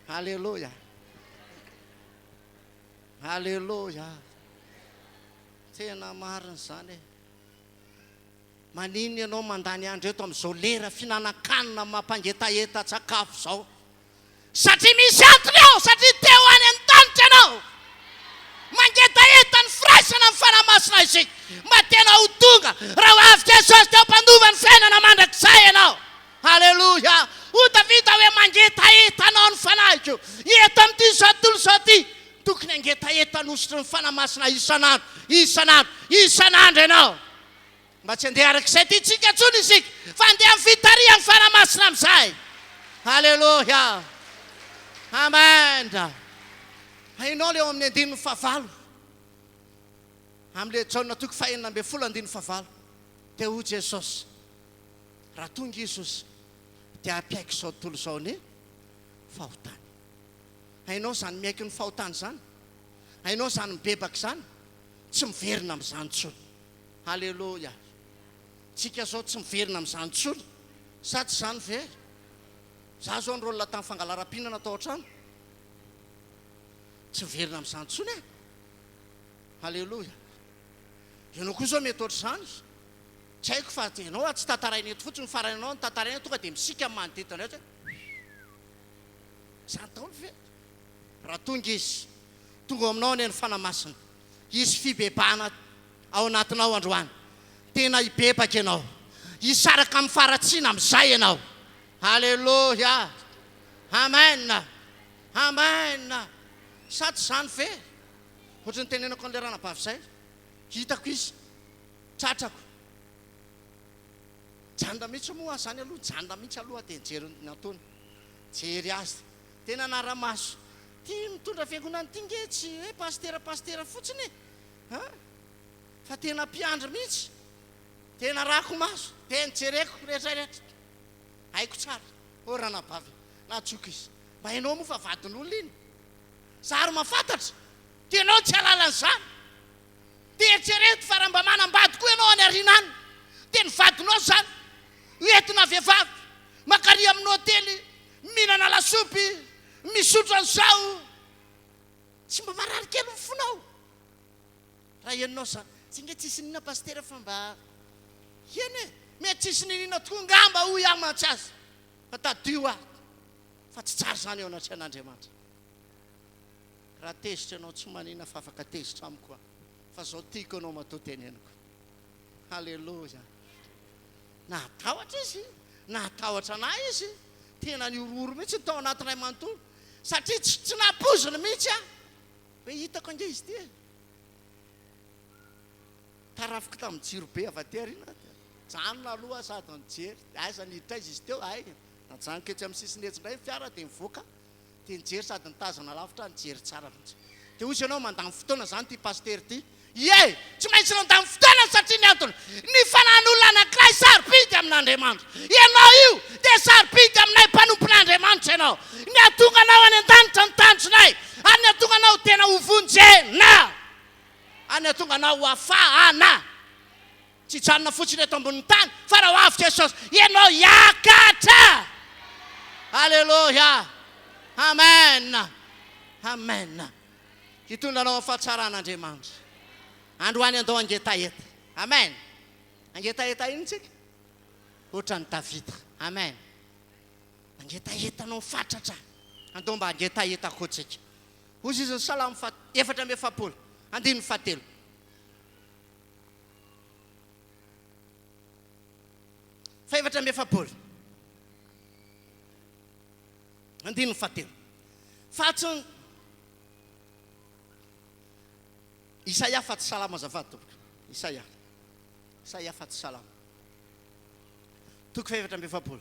alleluia Halleluja. Tena marina zany. Manino ianao mandany andro eto amin'izao lera finanankanina mampangetaheta sakafo zao. Satria misy antony ao, satria teo any an-danitra ianao. Mangetaheta ny firaisana ny fanamasina isika. Mba tena ho tonga raha avy Jesosy teo mpandova ny fiainana mandrakizay ianao. Halleluja. Hotavita hoe mangetaheta anao ny fanahy. Eto amin'ity zao tontolo zao ty tokony angetaheta nosotry ny fanamasina isanandro ianao. Mba tsy andeha arak'izay ty tsika ntsony isika fa andeha amin'ny fitaria ny fanamasina amin'izay. Halleluja. Amen. Hainao le eo amin'ny 15 amin'ile Jaona toko 4:15 dia ho Jesosy raha tonga Jesosy dia apiaiky izao tontolo izao ny fahotany. Hainao zany miaiky ny fahotany zany, hainao zany mibebaka zany, tsy miverina amin'izany intsony. Halleluja. Tsika zao tsy miverina amin'izany intsony, sa tsy zany ve? Za zao nyrolona tamin'ny fangalaram-pihinana tao an-trano, tsy miverina amin'izany intsony e. Halleluja. Ianao koa zao mety ohatr'izany. Tsy haiko fa ianao tsy tantaraina eto fotsiny, farany ianao ny tantaraina tonga dia misika amin'ny manodidina rehetra. Izany taona ve? Raha tonga izy, tonga aminao ny fanamasina, izy fibebahana ao anatinao androany, tena hibebaka ianao, hisaraka amin'ny faratsiana amin'izay ianao. Halleluja. Amen. Amen. Sa tsy zany ve? Ohatry ny tenenako an'ilay ranabavy izay, hitako izy, tratrako. Janona mihitsy moa zany aloha, janona mihitsy aloha dia nijery ny antony. Jery azy, tena naramaso. Ty mitondra fiangonana ty nge tsy hoe pastera fotsiny e. Fa tena mpiandry mihitsy, tena rako maso, dia nijereko rehetrarehetra. Haiko tsara, o ranabavy, natsoka izy. Mba hainao moa fa vadin'olona iny. Zary mahafantatra, tianao tsy alalan'izany. Dia eritrereto fa raha mba manambady koa ianao any arinany, dia ny vadinao zany, entina vehivavy, makary amin'ny hôtely, mihinana lasopy, misotro an'izao, tsy mba marary kely ny fonao. Raha ianao zany, tsy nge tsisy nina pastera fa mba eny e, mety tsisy ninina tokoa ngamba hoy aho mantsy azy, fa tadio aho, fa tsy tsara zany eo anaty an'Andriamanitra. Raha tezitra ianao tsy manina fa afaka tezitra amiko, fa zao tiako ianao matoa teneniko. Halleluja. Natahotra izy, natahotra anahy izy, tena niororo mihitsy tao anatinay manontolo, satria tsy napoziny mihitsy aho hoe hitako ange izy ty e. Tarafiko tamin'ny jiro be avy aty aoriana, janona aloha sady nijery, aiza niditra izy teo, ay najanoko etsy amin'ny sisiny etsy indray ny fiara dia mivoaka, dia nijery sady nitazana lavitra, nijery tsara mihitsy. Dia hozy ianao mandany fotoana zany ty paster ty, ie, tsy maintsy nandany fotoana satria ny antony, ny fanan'olona anankiray sarobidy amin'Andriamanitra. Ianao io dia sarobidy aminay mpanompon'Andriamanitra ianao. Ny atonga anao any an-danitra ny tanjonay, any atonga anao tena ho vonjena, any atonga anao ho afahana. Tsy janona fotsiny eto ambonin'ny tany, fa raha ho avy Jesosy, ianao hiakatra. Halleluja. Amen. Amen. Hitondra anao amin'ny fahatsaran'Andriamanitra. Androany andao angetaheta. Amen. Angetaheta iny tsika ohatra ny Davida. Amen. Angetaheta anao fatratra, andao mba angetaheta koa tsika. Hozy izy ny Salamo 4:7, andininy 7. Faevatra amby efapolo, andininy 7. Fatsony Isaia faty salama azafady tompoko. Isaia faty salama. Toko faevatra amby efapolo,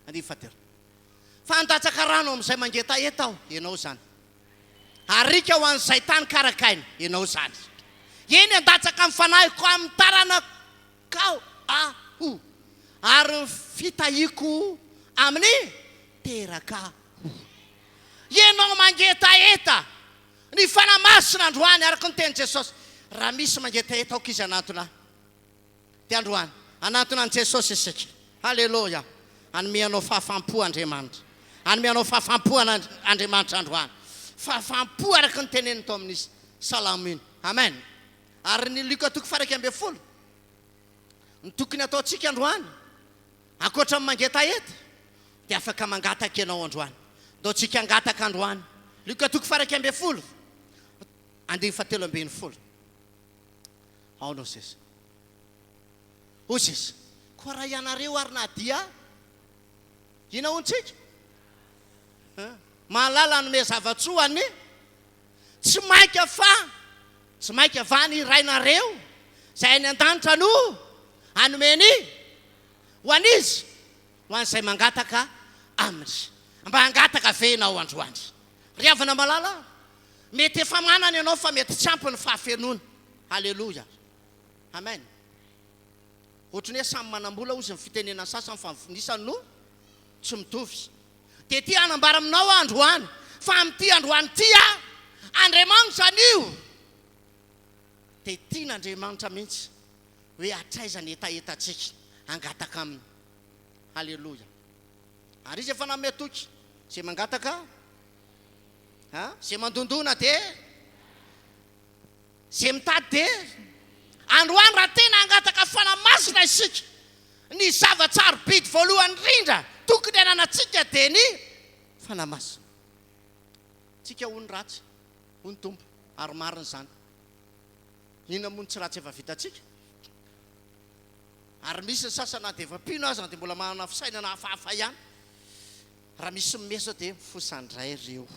andininy 7. Fa andatsaka rano amin'izay mangetaheta aho, ianao zany. Arika ho an'izay tany karakaina, ianao zany. Eny andatsaka amin'ny fanahiko amin'ny taranakao aho, ary fitahiko amin'ny teraka ho. Ianao mangetaheta ny fanamasina androany araka ny teny Jesosy. Raha misy mangetaheta aoka izy anatona, dia androany anatona an' Jesosy isika. Halleluja. Anome anao fahafampo Andriamanitra, anome anao fahafampo Andriamanitra androany, fahafampo araka ny teneny tao amin'izy. salamin. Amen. Ary ny liko atoko faraky ambe folo ny tokony ataontsika androany akoatra amin'ny mangeta ety dia afaka mangataka ianao androany. Ataontsika angataka androany. Liko atoko faraky ambe folo andiny fatelo ambin'ny folo. Aonao sesa. O sesa. Koa raha ianareo ary na dia ina ontsika mahalala nome zavatsoany tsy maika fa ny rainareo zay ny an-danitra no anomeny ho an'izy ho an'izay mangataka aminy. Mba hangataka venao androany. Ry havana malala mety efa manana ianao fa mety tsy ampy ny fahafenona. Halleloja. Amen. Ohatrany hoe samy manambola ozy ny fitenena sasany fa nisan'ny no tsy mitovy. Dia ty hanambara aminao androany fa amin'ity androany ty Andriamanitra anio dia tian'Andriamanitra mihitsy hoe hatraizany etaetatsika hangataka aminy. Halleloja. Ary izy efa nanome toky zay mangataka zay mandondona dia zay mitady dia androany raha tena hangataka fanamasina isika ny zavatsarobidy voalohany indrindra tokony ananatsika dia ny fanamasina. Tsika hoy ny ratsy hoy ny tompo ary marina izany. Inona moa ny tsy ratsy efa vitatsika? Ary misy ny sasana dia efa pino azy dia mbola manana fisainana hafahafa ihany. Raha misy mesa dia fosandray ireo.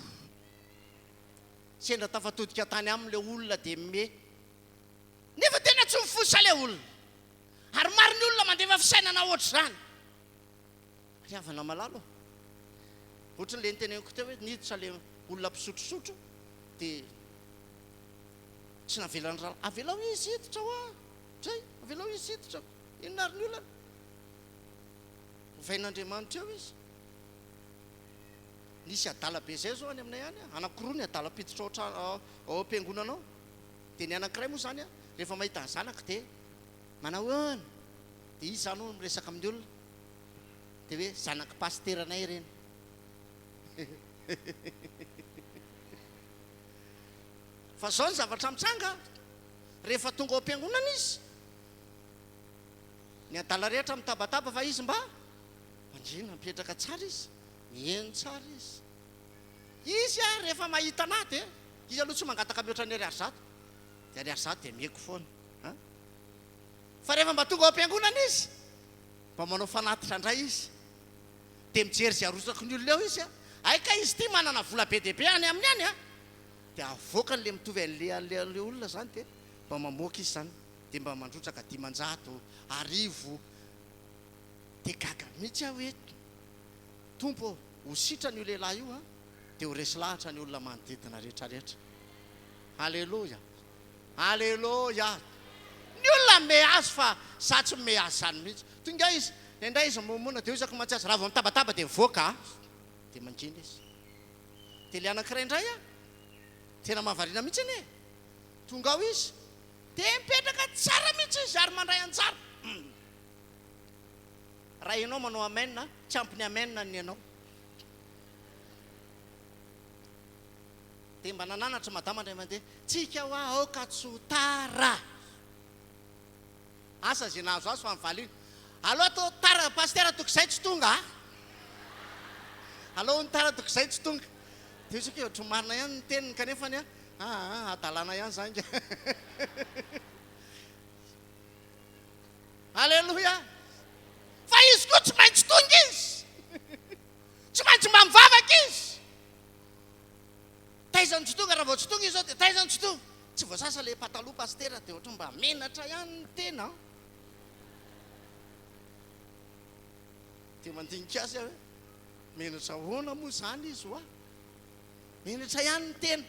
Sendra tafatodika tany amin'ilay olona dia me nefa tena tsy mifosa ilay olona. Ary maro ny olona mandefa fisainana ohatr'izany. Ry havana malalo. Ohatran'ilay niteneniko teo hoe niditra ilay olona mpisotrosotro dia tsy navelany raha avelao izy hiditra hoa zay avelao izy hiditra inona ary ny olana vain'Andriamanitra eo izy. Nisy adala be zay zao any aminay any anakiroa ny adala piditra ao am-piangonanao dia ny anakiray moa zany rehefa mahita ny zanaka dia manao hoana dia izy zany no miresaka amin'ny olona dia hoe zanaka pasteranay ireny. Fa zao ny zavatra mitsanga rehefa tonga ao am-piangonana izy ny adala rehetra mitabataba fa izy mba mandrina mipetraka tsara izy mihaino tsara izy rehefa mahita anahy dia izy aloha tsy mangataka mihoatra ny ariary zato dia ariary zato dia mieko foana. Fa rehefa mba tonga ao am-piangonana izy mba manao fanatitra indray izy dia mijery zay arosaka ny olona eo izy aika izy ty manana vola be dehibe any amin'ny any dia avoaka n'le mitovy an'le olona zany dia mba mamoaka izy zany dia mba mandrotsaka 500 arivo dia gaga mihitsy aho hoe tompo ho sitra ny lehilahy io dia ho resy lahatra ny olona manodidina rehetrarehetra. Halleloja. Halleloja. Ny olona me azy fa za tsy me azy zany mihitsy. Tonga izy indray izy momona dia isaka matsiazy raha vao mitabataba dia mivoaka dia mangina izy. Dia le anakiray indray tena mahavariana mihitsy ane. Tonga ao izy dia mipetraka tsara mihitsy izy ary mandray anjara. Raha ianao manao amen tsy ampiny amen ny ianao dia mba nananatra madama indray mandeha tsika hoa aoka tsotara asa zay nahazo azy fa mivaliana. Aloha atao tara pastera tokizay tsy tonga aloha ny tara tokizay tsy tonga dia isika ohatry marina ihany ny teniny kanefa ny adalana ihany zany. Halleloja. Fa izy koa tsy maintsy tonga izy tsy maintsy mba mivavaka izy. Taizany tsy tonga raha vao tsy tonga izy zao dia taizany tsy tonga tsy voasasa le pataloha pastera dia ohatry mba menatra ihany ny tena dia mandinika azy hoe menatra hoana moa zany izy hoa menatra ihany ny tena.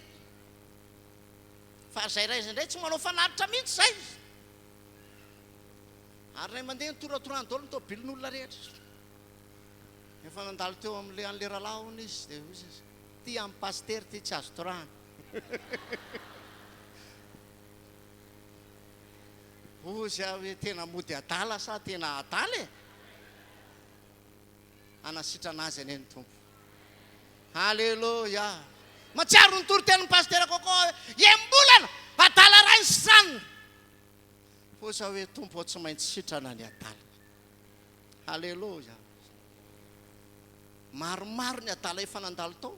Fa zay raizy indray tsy manao fanaritra mihitsy zay ary ray mandeha nytoratorany dolo ny tobilin'olona rehetra. Efa nandalo teo amin'le an'le rahalahy hony izy dia izy ty amin'ny pastery ty tsy azo torana. Ozy aho hoe tena mody adala sa tena adala anasitrana azy ane ny tompo. Halleloja. matsiaro ny toroteniny pastera kokoa embolana adala ray sanina fosa hoe tompo ao tsy maintsy sitrana ny adala. Halleloja. Maromaro ny adala efa nandalo tao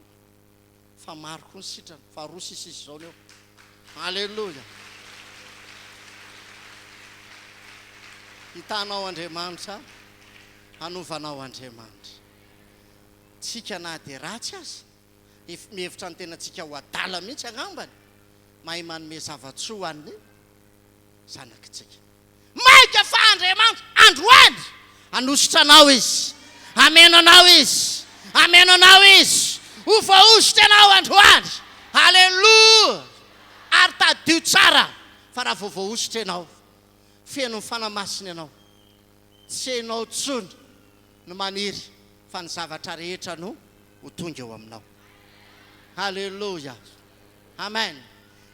fa maro koa ny sitrana fa roa sisisy zao eo. Halleloja. Hitanao Andriamanitra, hanovanao Andriamanitra. Tsika na dia ratsy aza mihevitra ny tena tsika ho adala mihitsy angambany mahay manome zavatsoa ho an'ny zanakitsika. Maika fa Andriamanitra androany anositra anao izy, ameno anao izy, ameno anao izy, ho voaositra anao androany. Halleluja. Ary tadio tsara fa raha vao voaositra ianao feno ny fanamasina ianao, tsy hainao tsony no maniry fa ny zavatra rehetra no ho tonga eo aminao. Halleluja. Amen.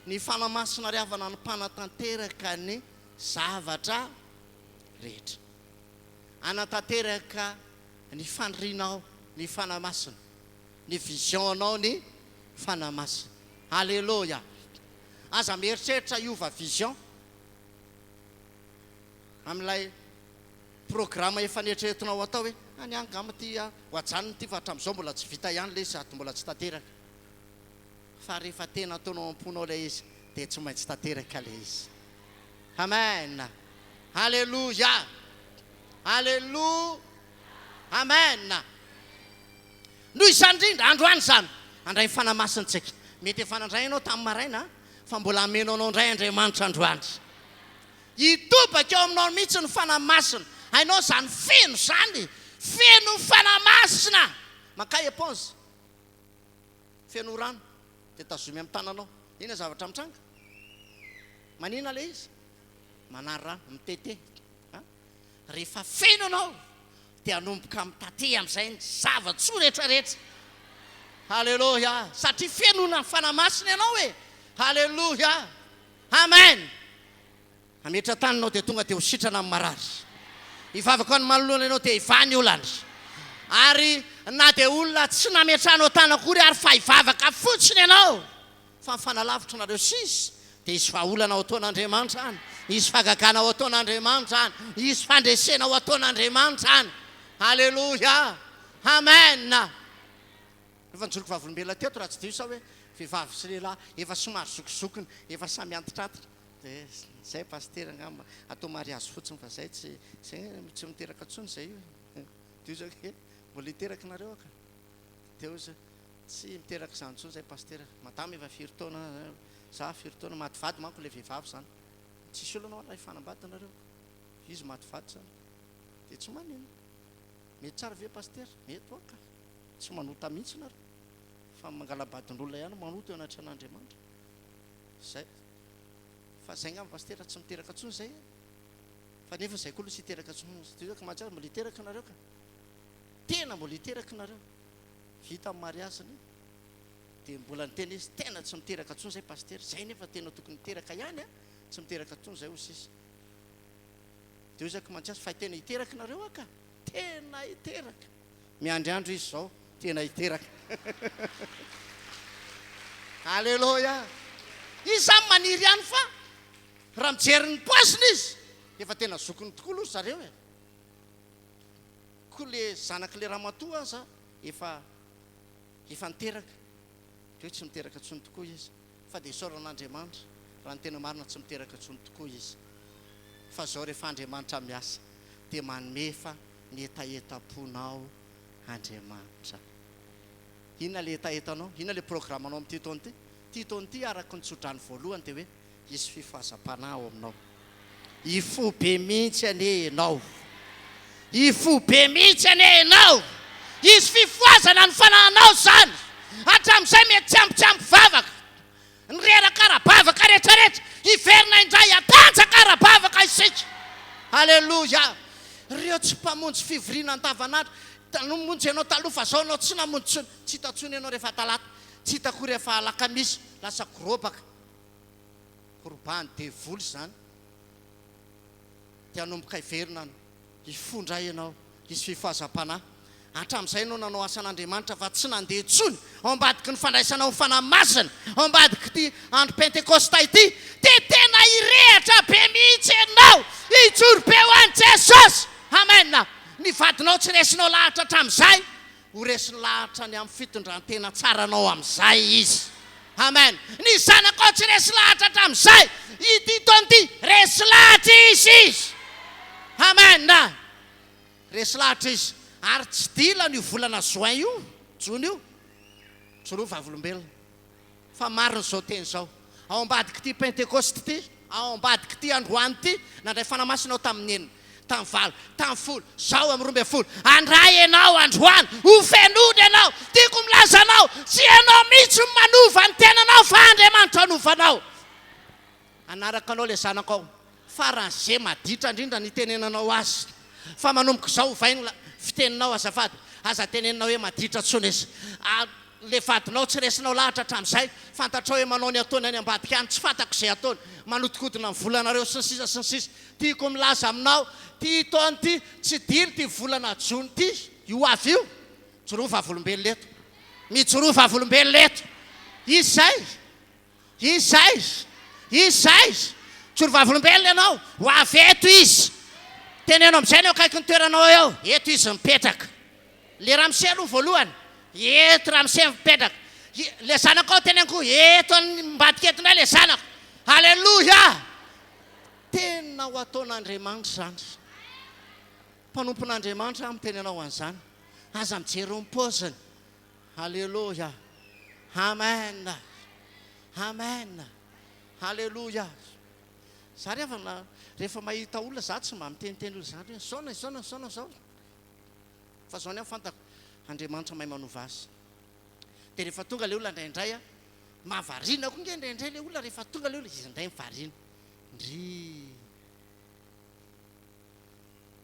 Ny fanamasina riavana ny mpanatanteraka ny zavatra rehetra. Anatanteraka ny fandrinao ny fanamasina, ny visionao ny fanamasina. Halleluja. Aza mieritreritra iova vision amin'ilay programma efa nieritreritinao atao hoe any angamba ty ho ajanony ty fa hatramin'izao mbola tsy vita ihany le sady mbola tsy tanteraka. Fa rehefa tena ataonao amponao ilay izy dia tsy maintsy tanteraka ilay izy. Amen. Halleluja. Halleluja. Amen. Noho izany indrindra androany zany andray fanamasintsika. Mety efa nandray ianao tamin'ny maraina fa mbola amenao anao indray Andriamanitra androany. Hitobaka eo aminao mihitsy ny fanamasina. Hainao zany feno zany, feno fanamasina. Makay éponge, feno rano dia tazomy amin'ny tananao. Ina zavatra mitranga? Manina le izy? Manary rano, mitete. Rehefa feno anao dia anomboka mitate amin'izay ny zavatsoa rehetrarehetra. Halleluja. Satria fenona fanamasina ianao e. Halleluja. Amen. Ametra taninao dia tonga dia ho sitrana amin'ny marary. Hivavaka ny manoloana ianao dia hivany olana. Ary na dia olona tsy nametranao tany akory ary fa hivavaka fotsiny ianao. Fa mifanalavitra nareo sisy dia isy vahaolana ao ataon'Andriamanitra any, isy fagagana ao ataon'Andriamanitra any, isy fandresena ao ataon'Andriamanitra any. Halleluja. Amen. Efa njoroko vavolombelona teto raha tsy dio sa hoe vehivavy sy lehilahy efa somary zokizokiny, efa samy antitratitra. Dia zay pastera ngamba atao mariazy fotsiny fa zay tsy miteraka tsony zay io. Dio zao ke mbola hiteraka nareo aka. Dia ozy tsy miteraka izany tsony zay pastera. Madama efa 4 taona, za 4 taona mativady manko le vehivavy zany. Tsisy olana raha ifanambady-nareo. Izy mativady zany. Dia tsy manino. Mety tsara ve pastera? Mety aka. Tsy manota mihitsy nareo. Fa mangalabadin'olona ihany manota eo anaty an'Andriamanitra. Zay. Fa zay ngamba pastera tsy miteraka tsony zay. Fa nefa zay koa tsy hiteraka tsony. Dia ka mahatsara mbola hiteraka nareo ka. Tena mbola hiteraka nareo. Vita amin'ny mariaziny. Dia mbola niteny izy tena tsy miteraka tsony zay pastera. Zay nefa tena tokony hiteraka ihany tsy miteraka tsony zay hoy sisy. Dia hoy zaka mantsiasa fa tena hiteraka nareo aka. Tena hiteraka. Miandriandro izy zao tena hiteraka. Halleluja. Izy zany maniry ihany fa raha mijery ny poisiny izy efa tena zokiny tokoa aloha zareo e. Koa le zanak'le ramatoa aza efa niteraka. Dia hoe tsy miteraka tsony tokoa izy. Fa dia isaoran'Andriamanitra raha ny tena marina tsy miteraka tsony tokoa izy. Fa zao rehefa Andriamanitra miasa dia manome fa ny etaetam-ponao Andriamanitra. Inona le etaetanao? Inona le programmanao amin'ny ty taona ty? Ty taona ty araka ny tsodrany voalohany dia hoe hisy fifahazam-panahy ao aminao. Ifo be mihitsy anenao. Ifo be mihitsy anenao. Hisy fifoazana ny fanahinao zany. Hatramin'izay mety tsy ampy vavaka. Ny reraka ara-bavaka rehetrarehetra hiverina indray atanjaka ara-bavaka isika. Halleluja. Reo tsy mpamonjy fivoriana andavanandro. Namonjy ianao taloha fa zao anao tsy namonjy tsony. Tsy hita tsony ianao rehefa talata. Tsy hita koa rehefa alakamisy. Lasa korobaka. Korobany devoly zany. Dia hanomboka hiverina hifondray ianao. Hisy fifahazam-panahy. Hatramin'izay no nanao asan'Andriamanitra fa tsy nandeha tsony ao ambadiky ny fandraisana ho fanamasina, ao ambadiky ty andro pentekosta ity, dia tena irehatra be mihitsy ianao ijoro be ho an'i Jesosy. Amen. Ny vadinao tsy resinao lahatra hatramin'izay, ho resiny lahatra ny amin'ny fitondrantena tsaranao amin'izay izy. Amen. Ny zanakao tsy resy lahatra hatramin'izay, ity taon'ity resy lahatra izy. Amen. Resy lahatra izy. Ary tsy dila ny volana juin io, jona io, tsoro vavolombelona. Fa mariny zao teny zao. Ao ambadiky ty pentekosta ty, ao ambadiky ty androany ty, nandray fanamasinao tamin'ny enina, tamin'ny valo, tamin'ny folo, zao amin'ny 12. Andray ianao androany, ho fenody ianao, tiako milazanao, tsy ianao mihitsy manova ny tenanao fa Andriamanitra anovanao. Anaraka anao le zanakao, faran'izay maditra indrindra ny tenenanao azy. Fa manomboka zao vainy fiteninao azafady, aza teneninao hoe maditra tsonesa. Le vadinao tsy resinao lahatra hatramin'izay, fantatrao hoe manao ny ataony any ambadika any, tsy fantako izay ataony, manotikodina ny volanareo sy ny sisa sy ny sisa. Tiako milaza aminao, ty taona ty tsy dily ty volana jona ty, io avy io, jorova volombelona leto, mijorova volombelona leto. Izay, jorova volombelona ianao, ho avy eto izy. Tenenao amin'izay no akaiky ny toeranao eo, eto izy mipetraka. Le Ramsey aloha voalohany, eto Ramsey mipetraka. Le zanakao tenenako, eto mbadika etondray le zanako. Halleluja. Tena ho ataon'Andriamanitra zany. Mpanompon'Andriamanitra amin'ny tenenao an'izany. Aza mijery ny paoziny. Halleluja. Amen. Amen. Halleluja. Za rehefa mahita olona za tsy mba miteniteny olona zany hoe saona zao. Fa zao ny fantako Andriamanitra mahay manova azy. Dia rehefa tonga le olona indraindray mahavariana koa nge indraindray le olona rehefa tonga le olona izy indray mivariana. Ndry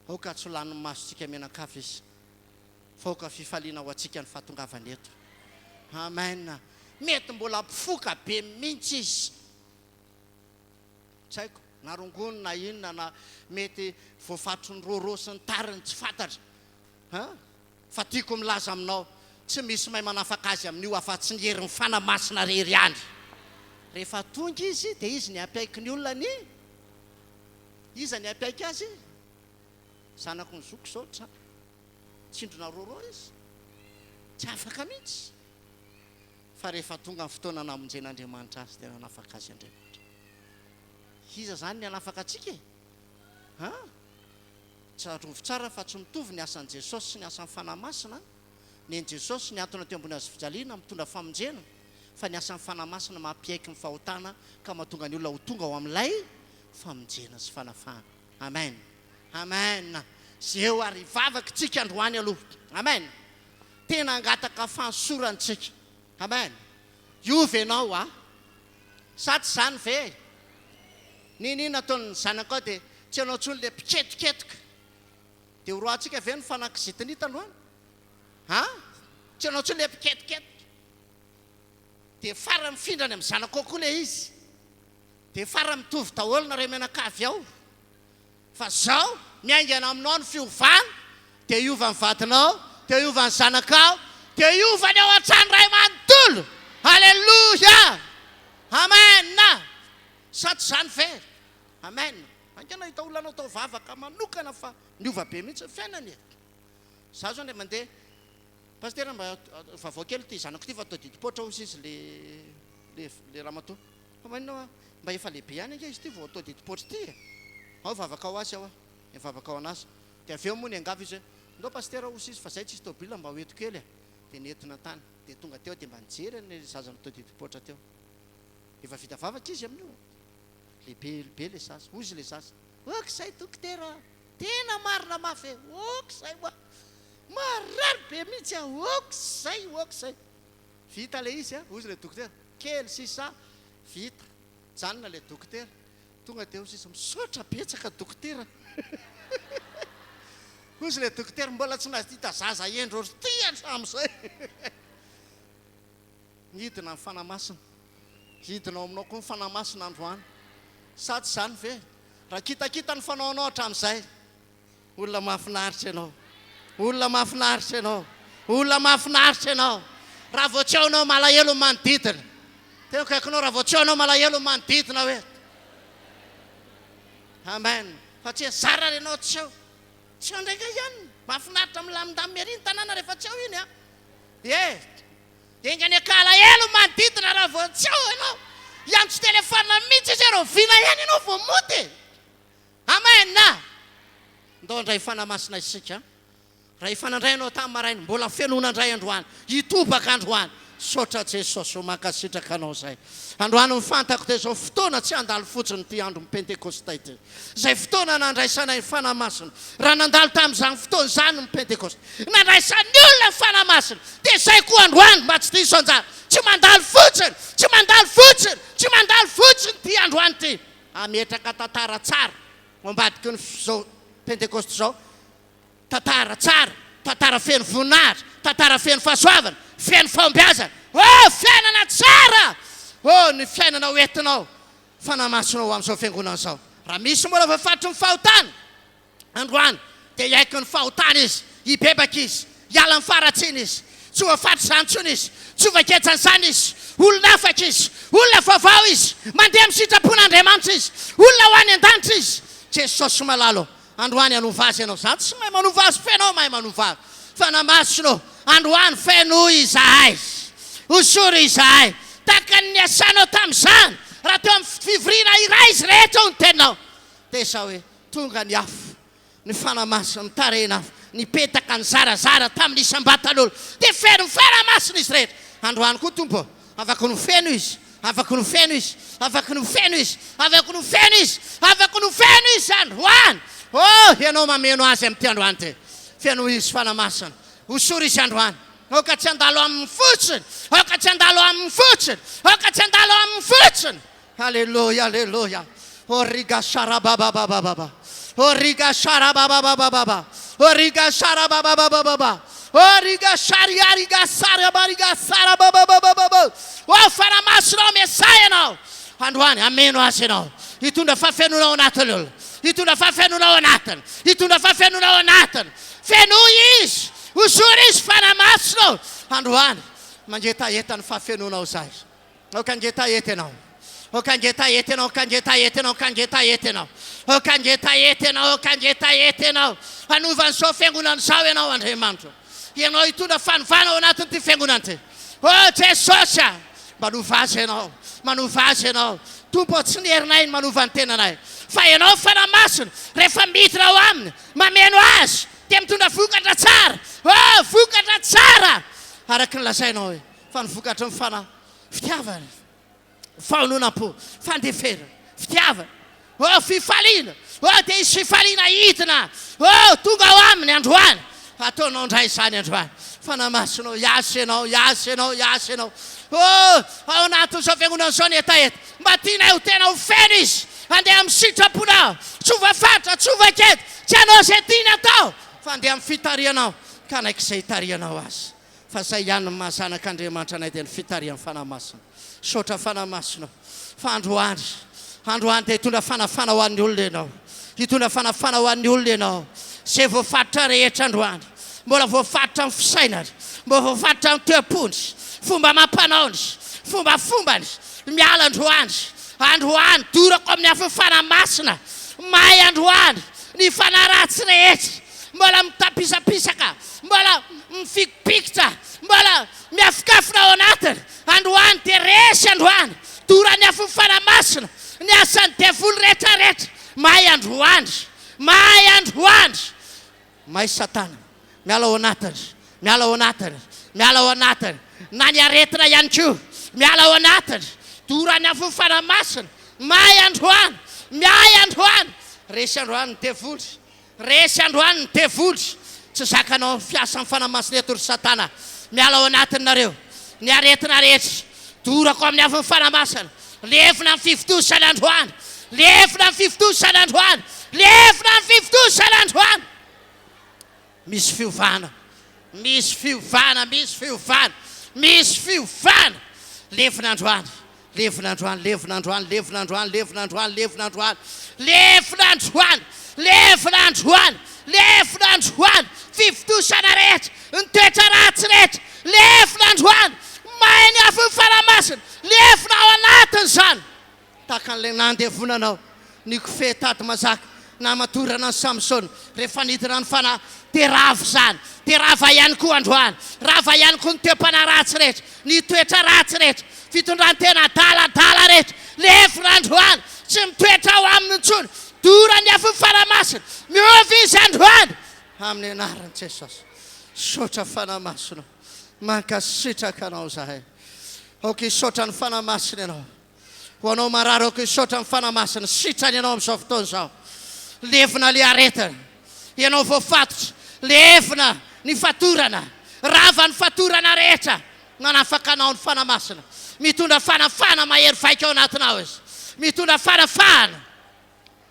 aoka tsy ho lanin'ny masontsika menakafy izy, fa aoka fifaliana ho antsika ny fahatongavany eto. Amen. Mety mbola mpifoka be mihitsy izy, tsy haiko na rongony na inona, na mety voafatro ny roro sy ny tariny tsy fantatra. Fa tiako milaza aminao, tsy misy mahay manafaka azy amin'io afa-tsy ny herin'ny fanamasina rery ihany. Rehefa tonga izy dia izy ny ampiaiky ny olona ny iza ny ampiaiky azy, zanako ny zoko zao tsindrona roro izy, tsy afaka mihitsy. Fa rehefa tonga ny fotoana namonjen'Andriamanitra azy tena nanafaka azy Andriamanitra. Iza zany ny anafaka atsika e? Tsy arovy tsara fa tsy mitovy ny asan'i Jesosy sy ny asan'ny fanamasina. Ny an'i Jesosy ny antony teo ambony hazo fijaliana mitondra famonjena, fa ny asan'ny fanamasina mampiaiky ny fahotana ka mahatonga ny olona ho tonga ao amin'ilay famonjena sy fanafahana. Amen. Amen. Zeo ary vavaka tsika androany aloha. Amen. Tena angataka fansorantsika. Amen. Iovy ianao sa tsy zany ve? Ninina ataon'ny zanakao dia tsy anao tsony le mpiketiketika. Dia ho roantsika ve ny fanankizitiny taloha? Tsy anao tsony le mpiketiketika. Dia fara mifindrany amin'ny zanakao koa le izy. Dia fara mitovy daholo nareo menakavy ao. Fa zao miaingana aminao ny fiovana, dia iova ny vadinao, dia iova ny zanakao, dia iova ny ao an-trano ray manontolo. Halleluja. Amen. Sa tsy zany ve? Amen. Angana hita olona atao vavaka manokana fa niova be mihitsy ny fiainany. Za zao ndray mandeha, pastera mba vaovao kely ty zanako ty fa atao didipoitra hozy izy le ramatoa. Fa maninao mba efa lehibe ihany ange izy ty vao atao didipoitra ty. Ao vavaka ao azy ao ny vavaka ao anazy. Dia avy eo moa ny angavy izy hoe ndao pastera hozy izy fa zay tsisy tôbila mba hoeto kely. Dia nentina tany. Dia tonga teo dia mba nijery ny zazany atao didipoitra teo. Efa vita vavaka izy amin'io. Lehibe le zaza, ozy le zaza. Okizay dokotera, tena marina mafy. Okizay moa, marary be mihitsy okizay. Vita le izy ozy le dokotera, kely sisa, vita. Janona le dokotera, tonga teo sisa misaotra betsaka dokotera. Ozy le dokotera mbola tsy nazy hita zaza endro ty hatramin'izay. Hidina ny fanamasina. Hidinao aminao koa ny fanamasina androany. Sa tsy zany ve? Raha kitakita ny fanaonao hatramin'izay, olona mahafinaritra ianao. olona mahafinaritra ianao, olona mahafinaritra ianao. Raha vao tsy aonao malahelo manodidina, teo kaikinao raha vao tsy aonao malahelo manodidina hoe amen. Fa tsy zara ianao tsy ao, tsy ao ndraika ihany. Mahafinaritra milamindamy miariny tanàna rehefa tsy ao iny a. Engany akalahelo manodidina raha vao tsy ao ianao. Iantso telefona mihitsy izy rao vina ihany ianao vao moty. Amen na. Ndao ndray fanamasina isika. Raha ifanandray ianao tamin'ny maraina mbola fianonandray androany. Hitobaka androany. Sotra Jesosy ho mankasitraka anao zay. Androany mifantako dia zao fotoana tsy handalo fotsiny ty andro Pentekosta ity. Zay fotoana nandraisanay fanamasina. Raha nandalo tamin'izany fotoana zany ny Pentekosta. Nandraisan'ny olona fanamasina. Dia zay koa androany mba tsy diso anjara. Tsy mandalo fotsiny, tsy mandalo fotsiny, tsy mandalo fotsiny ty androany ty. Ametraka tantara tsara. Ambadiky ny zao Pentekosta zao. Tantara tsara, tantara feno voninahitra, tantara feno fahasoavana, feno fahombiazana. Fiainana tsara. Ny fiainana hoentinao fanamasinao amin'izao fiangonana zao. Raha misy mbola voafatry ny fahotana androany dia iaiky ny fahotana izy, hibebaka izy, hiala ny faratsiny izy, tsy voafatry zany intsony izy, tsy voaketsany zany izy, olona afaka izy, olona vaovao izy, mandeha amin'ny sitrapon'Andriamanitra izy, olona ho any an-danitra izy. Jesosy malalo androany anova azy ianao zany tsy mahay manova azy fenao mahay manova azy. Fanamasinao androany feno izahay, osory izahay taka ny asanao tamin'izany. Raha teo amin'ny fivoriana iray izy rehetra ao ny tenao dia sao hoe tonga ny afo ny fanamasina mitarena nipetaka ny zarazara tamin'ny isam-batan'olo dia feno ny fanamasina izy rehetra. Androany koa tompo afaka no feno izy, afaka no feno izy, afaka no feno izy, afaka no feno izy, afaka no feno izy androany. Ianao mameno azy amin'ity androany ty. Feno izy fanamasina. Osory izy androany. Ka tsy andalo amin'ny fotsiny, ka tsy andalo amin'ny fotsiny, ka tsy andalo amin'ny fotsiny. Halleluja, halleluja. Origa sharabababababa. Origa sharabababababa. Origa sharabababababa. Origa shariariga sarabariga sarabababababa. Fanamasina Mesaia ianao. Androany ameno azy ianao. Hitondra fahafenonao anatiny olona. Hitondra fahafenonao anatiny. Hitondra fahafenonao anatiny. Feno izy. Osory izy fanamasinao. Androany mangetaheta ny fahafenonao zay. Kangetaheta ianao. Kangetaheta ianao, kangetaheta ianao, kangetaheta ianao. Kangetaheta ianao, kangetaheta ianao. Hanovany sao fiangonana sao ianao Andriamanitra. Ianao hitondra fanovana anatiny ty fiangonana ty. Jesosy manova azy ianao, manova azy ianao. Tompo tsy ny herinay ny manova ny tenanay. Fa ianao fanamasina rehefa miditra ao aminy mameno azy dia mitondra vokatra tsara. Vokatra tsara. Araky ny lazainao hoe fa ny vokatra ny fitiavana, faononam-po, fandefera, fitiavana, fifaliana. Dia izy fifaliana hidina. Tonga ao aminy androany. Ataonao ndray izany androany. Fanamasinao, iasy ianao, iasy ianao, iasy ianao. Ao anatin'izao fiangonana zao ny etaeta. Mba tianay ho tena ho feno izy. Andeha amin'ny sitraponao. Tsy voafatra, tsy voakety. Tsy anao izay tiana atao. Fa andeha amin'ny fitarianao. Ka naiky izay hitarianao azy. Fa zay ihany ny mahazanak'Andriamanitra anay dia ny fitarian'ny fanamasina. Sotra fanamasina. Fa androany dia hitondra fanafana ho an'ny olona ianao. Hitondra fanafana ho an'ny olona ianao. Zay voafatra rehetra androany. Mbola voafatra amin'ny fisainany. Mbola voafatra amin'ny toepondry. Fomba mampanaony. Fombafombany. Miala androany. Androany dorako amin'ny afo fanamasina. Mahay androany. Ny fanaratsy rehetra. Mbola mitapisapisaka. Mbola mifikipikitra. Mbola miafikafina ao anatiny. Androany dia resy androany. Dorany afo fanamasina. Ny asany devolo rehetra rehetra. Mahay androany. Mahay androany. Mahay satana. Miala ao anatiny. Miala ao anatiny. Miala ao anatiny. Na ny aretina ihany koa. Miala ao anatiny. Dorany afo fanamasina. Mahay androany. Mihay androany. Resy androany ny devoly. Resy androany ny devoly. Tsy zakanao fiasa amin'ny fanamasina eto ry satana. Miala ao anatiny nareo. Ny aretina rehetra. Dorako amin'ny afo fanamasina. Levina amin'ny fivitosana androany. Levina amin'ny fivitosana androany. Levina amin'ny fivitosana androany. Misy fiovana. Misy fiovana. Misy fiovana. Misy fiovana. Levina androany. levina androany levina androany levina androany levina androany levina androany levina androany levina androany levina androany fivitosana rehetra ny toetra ratsy rehetra levina androany mainy afo ny fanamasina levina ao anatiny zany tahaka an'ilay nandevonanao ny kofehy tady mazaka na matorana ny Samson rehefa nidina ny fanahy dia rava zany dia rava ihany koa androany rava ihany koa ny toepana ratsy rehetra ny toetra ratsy rehetra fitondrantena daladala rehetra levina androany tsy mitoetra ao aminy intsony dora ny afo ny fanamasina miovy izy androany amin'ny anaran'i Jesosy sotra fanamasina mankasitraka anao zahay aoka isotra ny fanamasina ianao ho anao marary aoka isotra ny fanamasina sitrany ianao amin'izao fotoana izao levina le aretana ianao voafatotra levina ny fatorana rava ny fatorana rehetra nanafaka anao ny fanamasina mitondra fanafana mahery vaika ao anatinao izy mitondra fanafana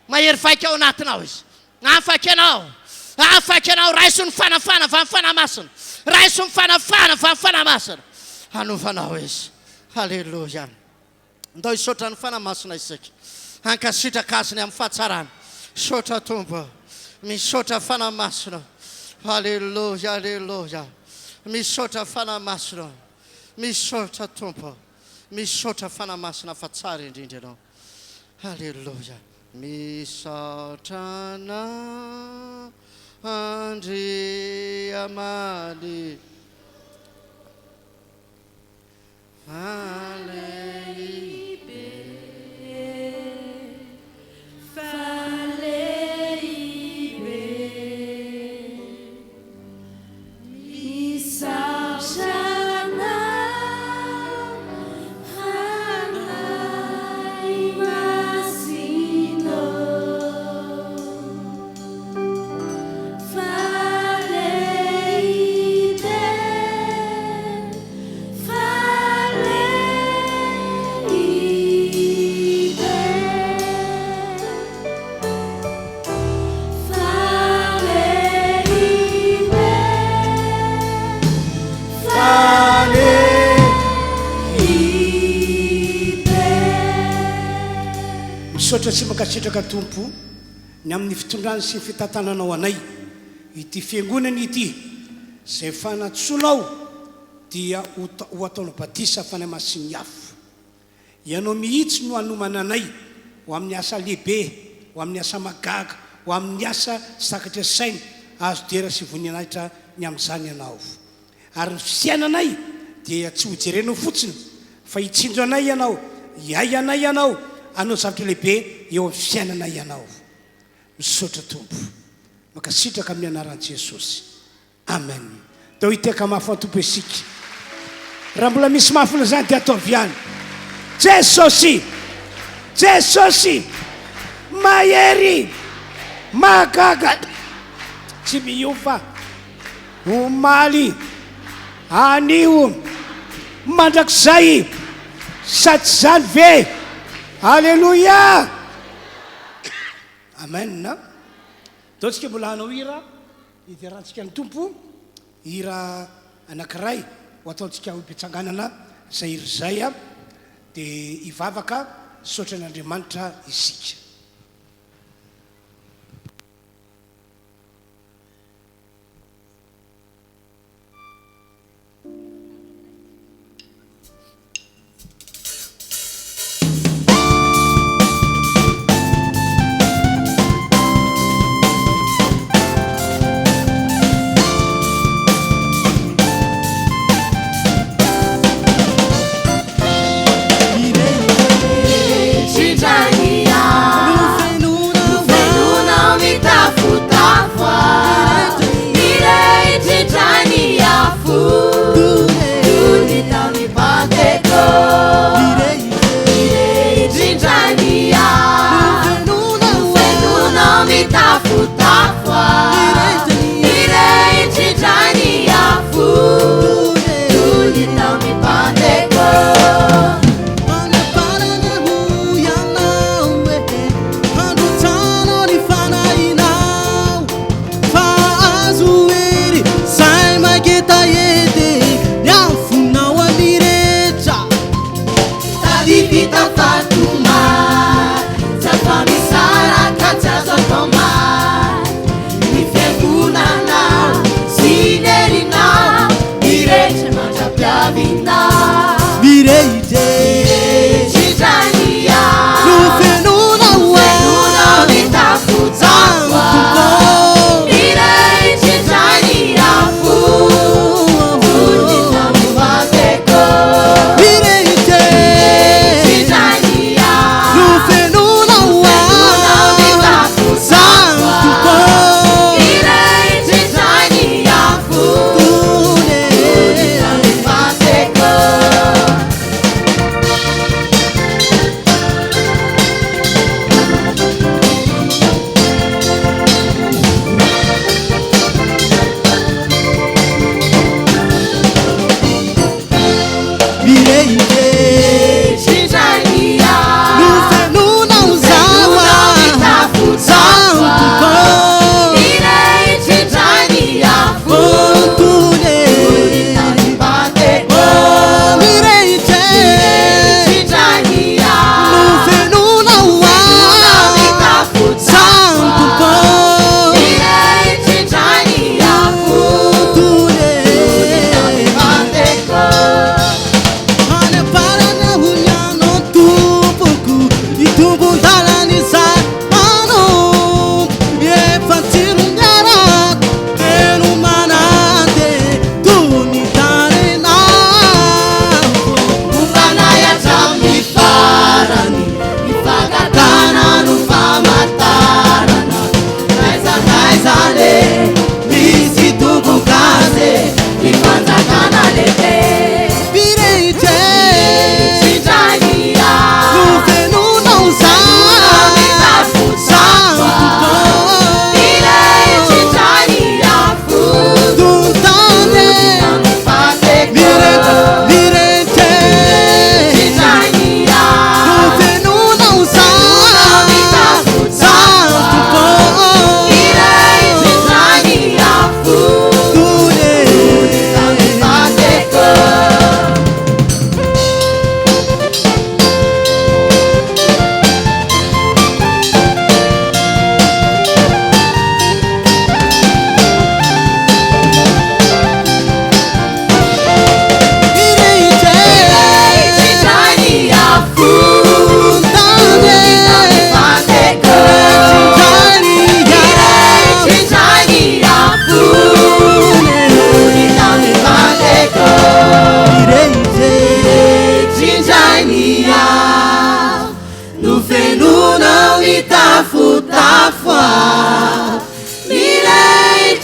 mahery vaika ao anatinao izy afaka ianao raiso ny fanafana va ny fanamasina raiso ny fanafana va ny fanamasina hanovanao izy halleloja ndao isotra ny fanamasina isika hankasitraka aziny amin'ny fahatsarana sotra tompo misotra fanamasina halleluja halleluja misotra fanamasina misotra tompo misotra fanamasina fa tsara indrindra ianao halleluja misaotrana andriamady misotra sy makasitraka tompo ny amin'ny fitondrany sy ny fitantananao anay ity fiangonana ity zay fanatsonao dia ho ataonao batisa fanay masiny afo ianao mihitsy no hanomana anay ho amin'ny asa lehibe ho amin'ny asa magaga ho amin'ny asa sakatra saina azo dera sy voninahitra ny amin'izany ianao ary ny fiainanay dia tsy ho jerenao fotsiny fa hitsinjo anay ianao iay anay ianao anao zavatra lehibe eo amin'ny fiainanay ianao misotra tompo makasitraka amin'ny anaran'i Jesosy amen tao hiteka mafy antompo isika raha mbola misy mafy lazany dia ataovy ihany Jesosy Jesosy mahery magaga tsy miova omaly anio mandrakizay sady zany ve halleluja amen taontsika mbola hanao hira idiarantsika ny tompo hira anankiray ho ataontsika ho ipitsanganana zay hiry zay a dia hivavaka sotra n'Andriamanitra isika Chitania vita fatomar zafamisaraka tsazotomar ny fiangonanao sy nerinao mirehetra mandrapiavinao mirehitra tsindrania no fenonao mitafotsangwa mirehitra tsindrania fo tonytamivanteko mirehitra tsindrania no fenonao mitafotsangwa mirehitra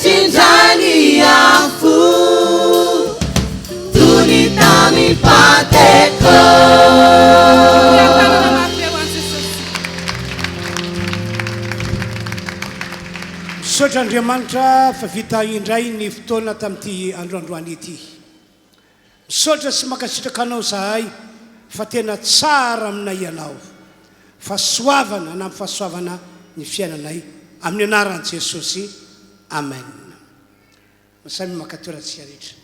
tsindrania fo tonytamivanteko misaotra Andriamanitra fa vita indray ny fotoana tamin'ity androandroany ity. Misaotra sy makasitraka anao zahay fa tena tsara aminay ianao, fahasoavana na fahasoavana ny fiainanay amin'ny anaran'i Jesosy. Amen. Masamy makatoratsika rehetra.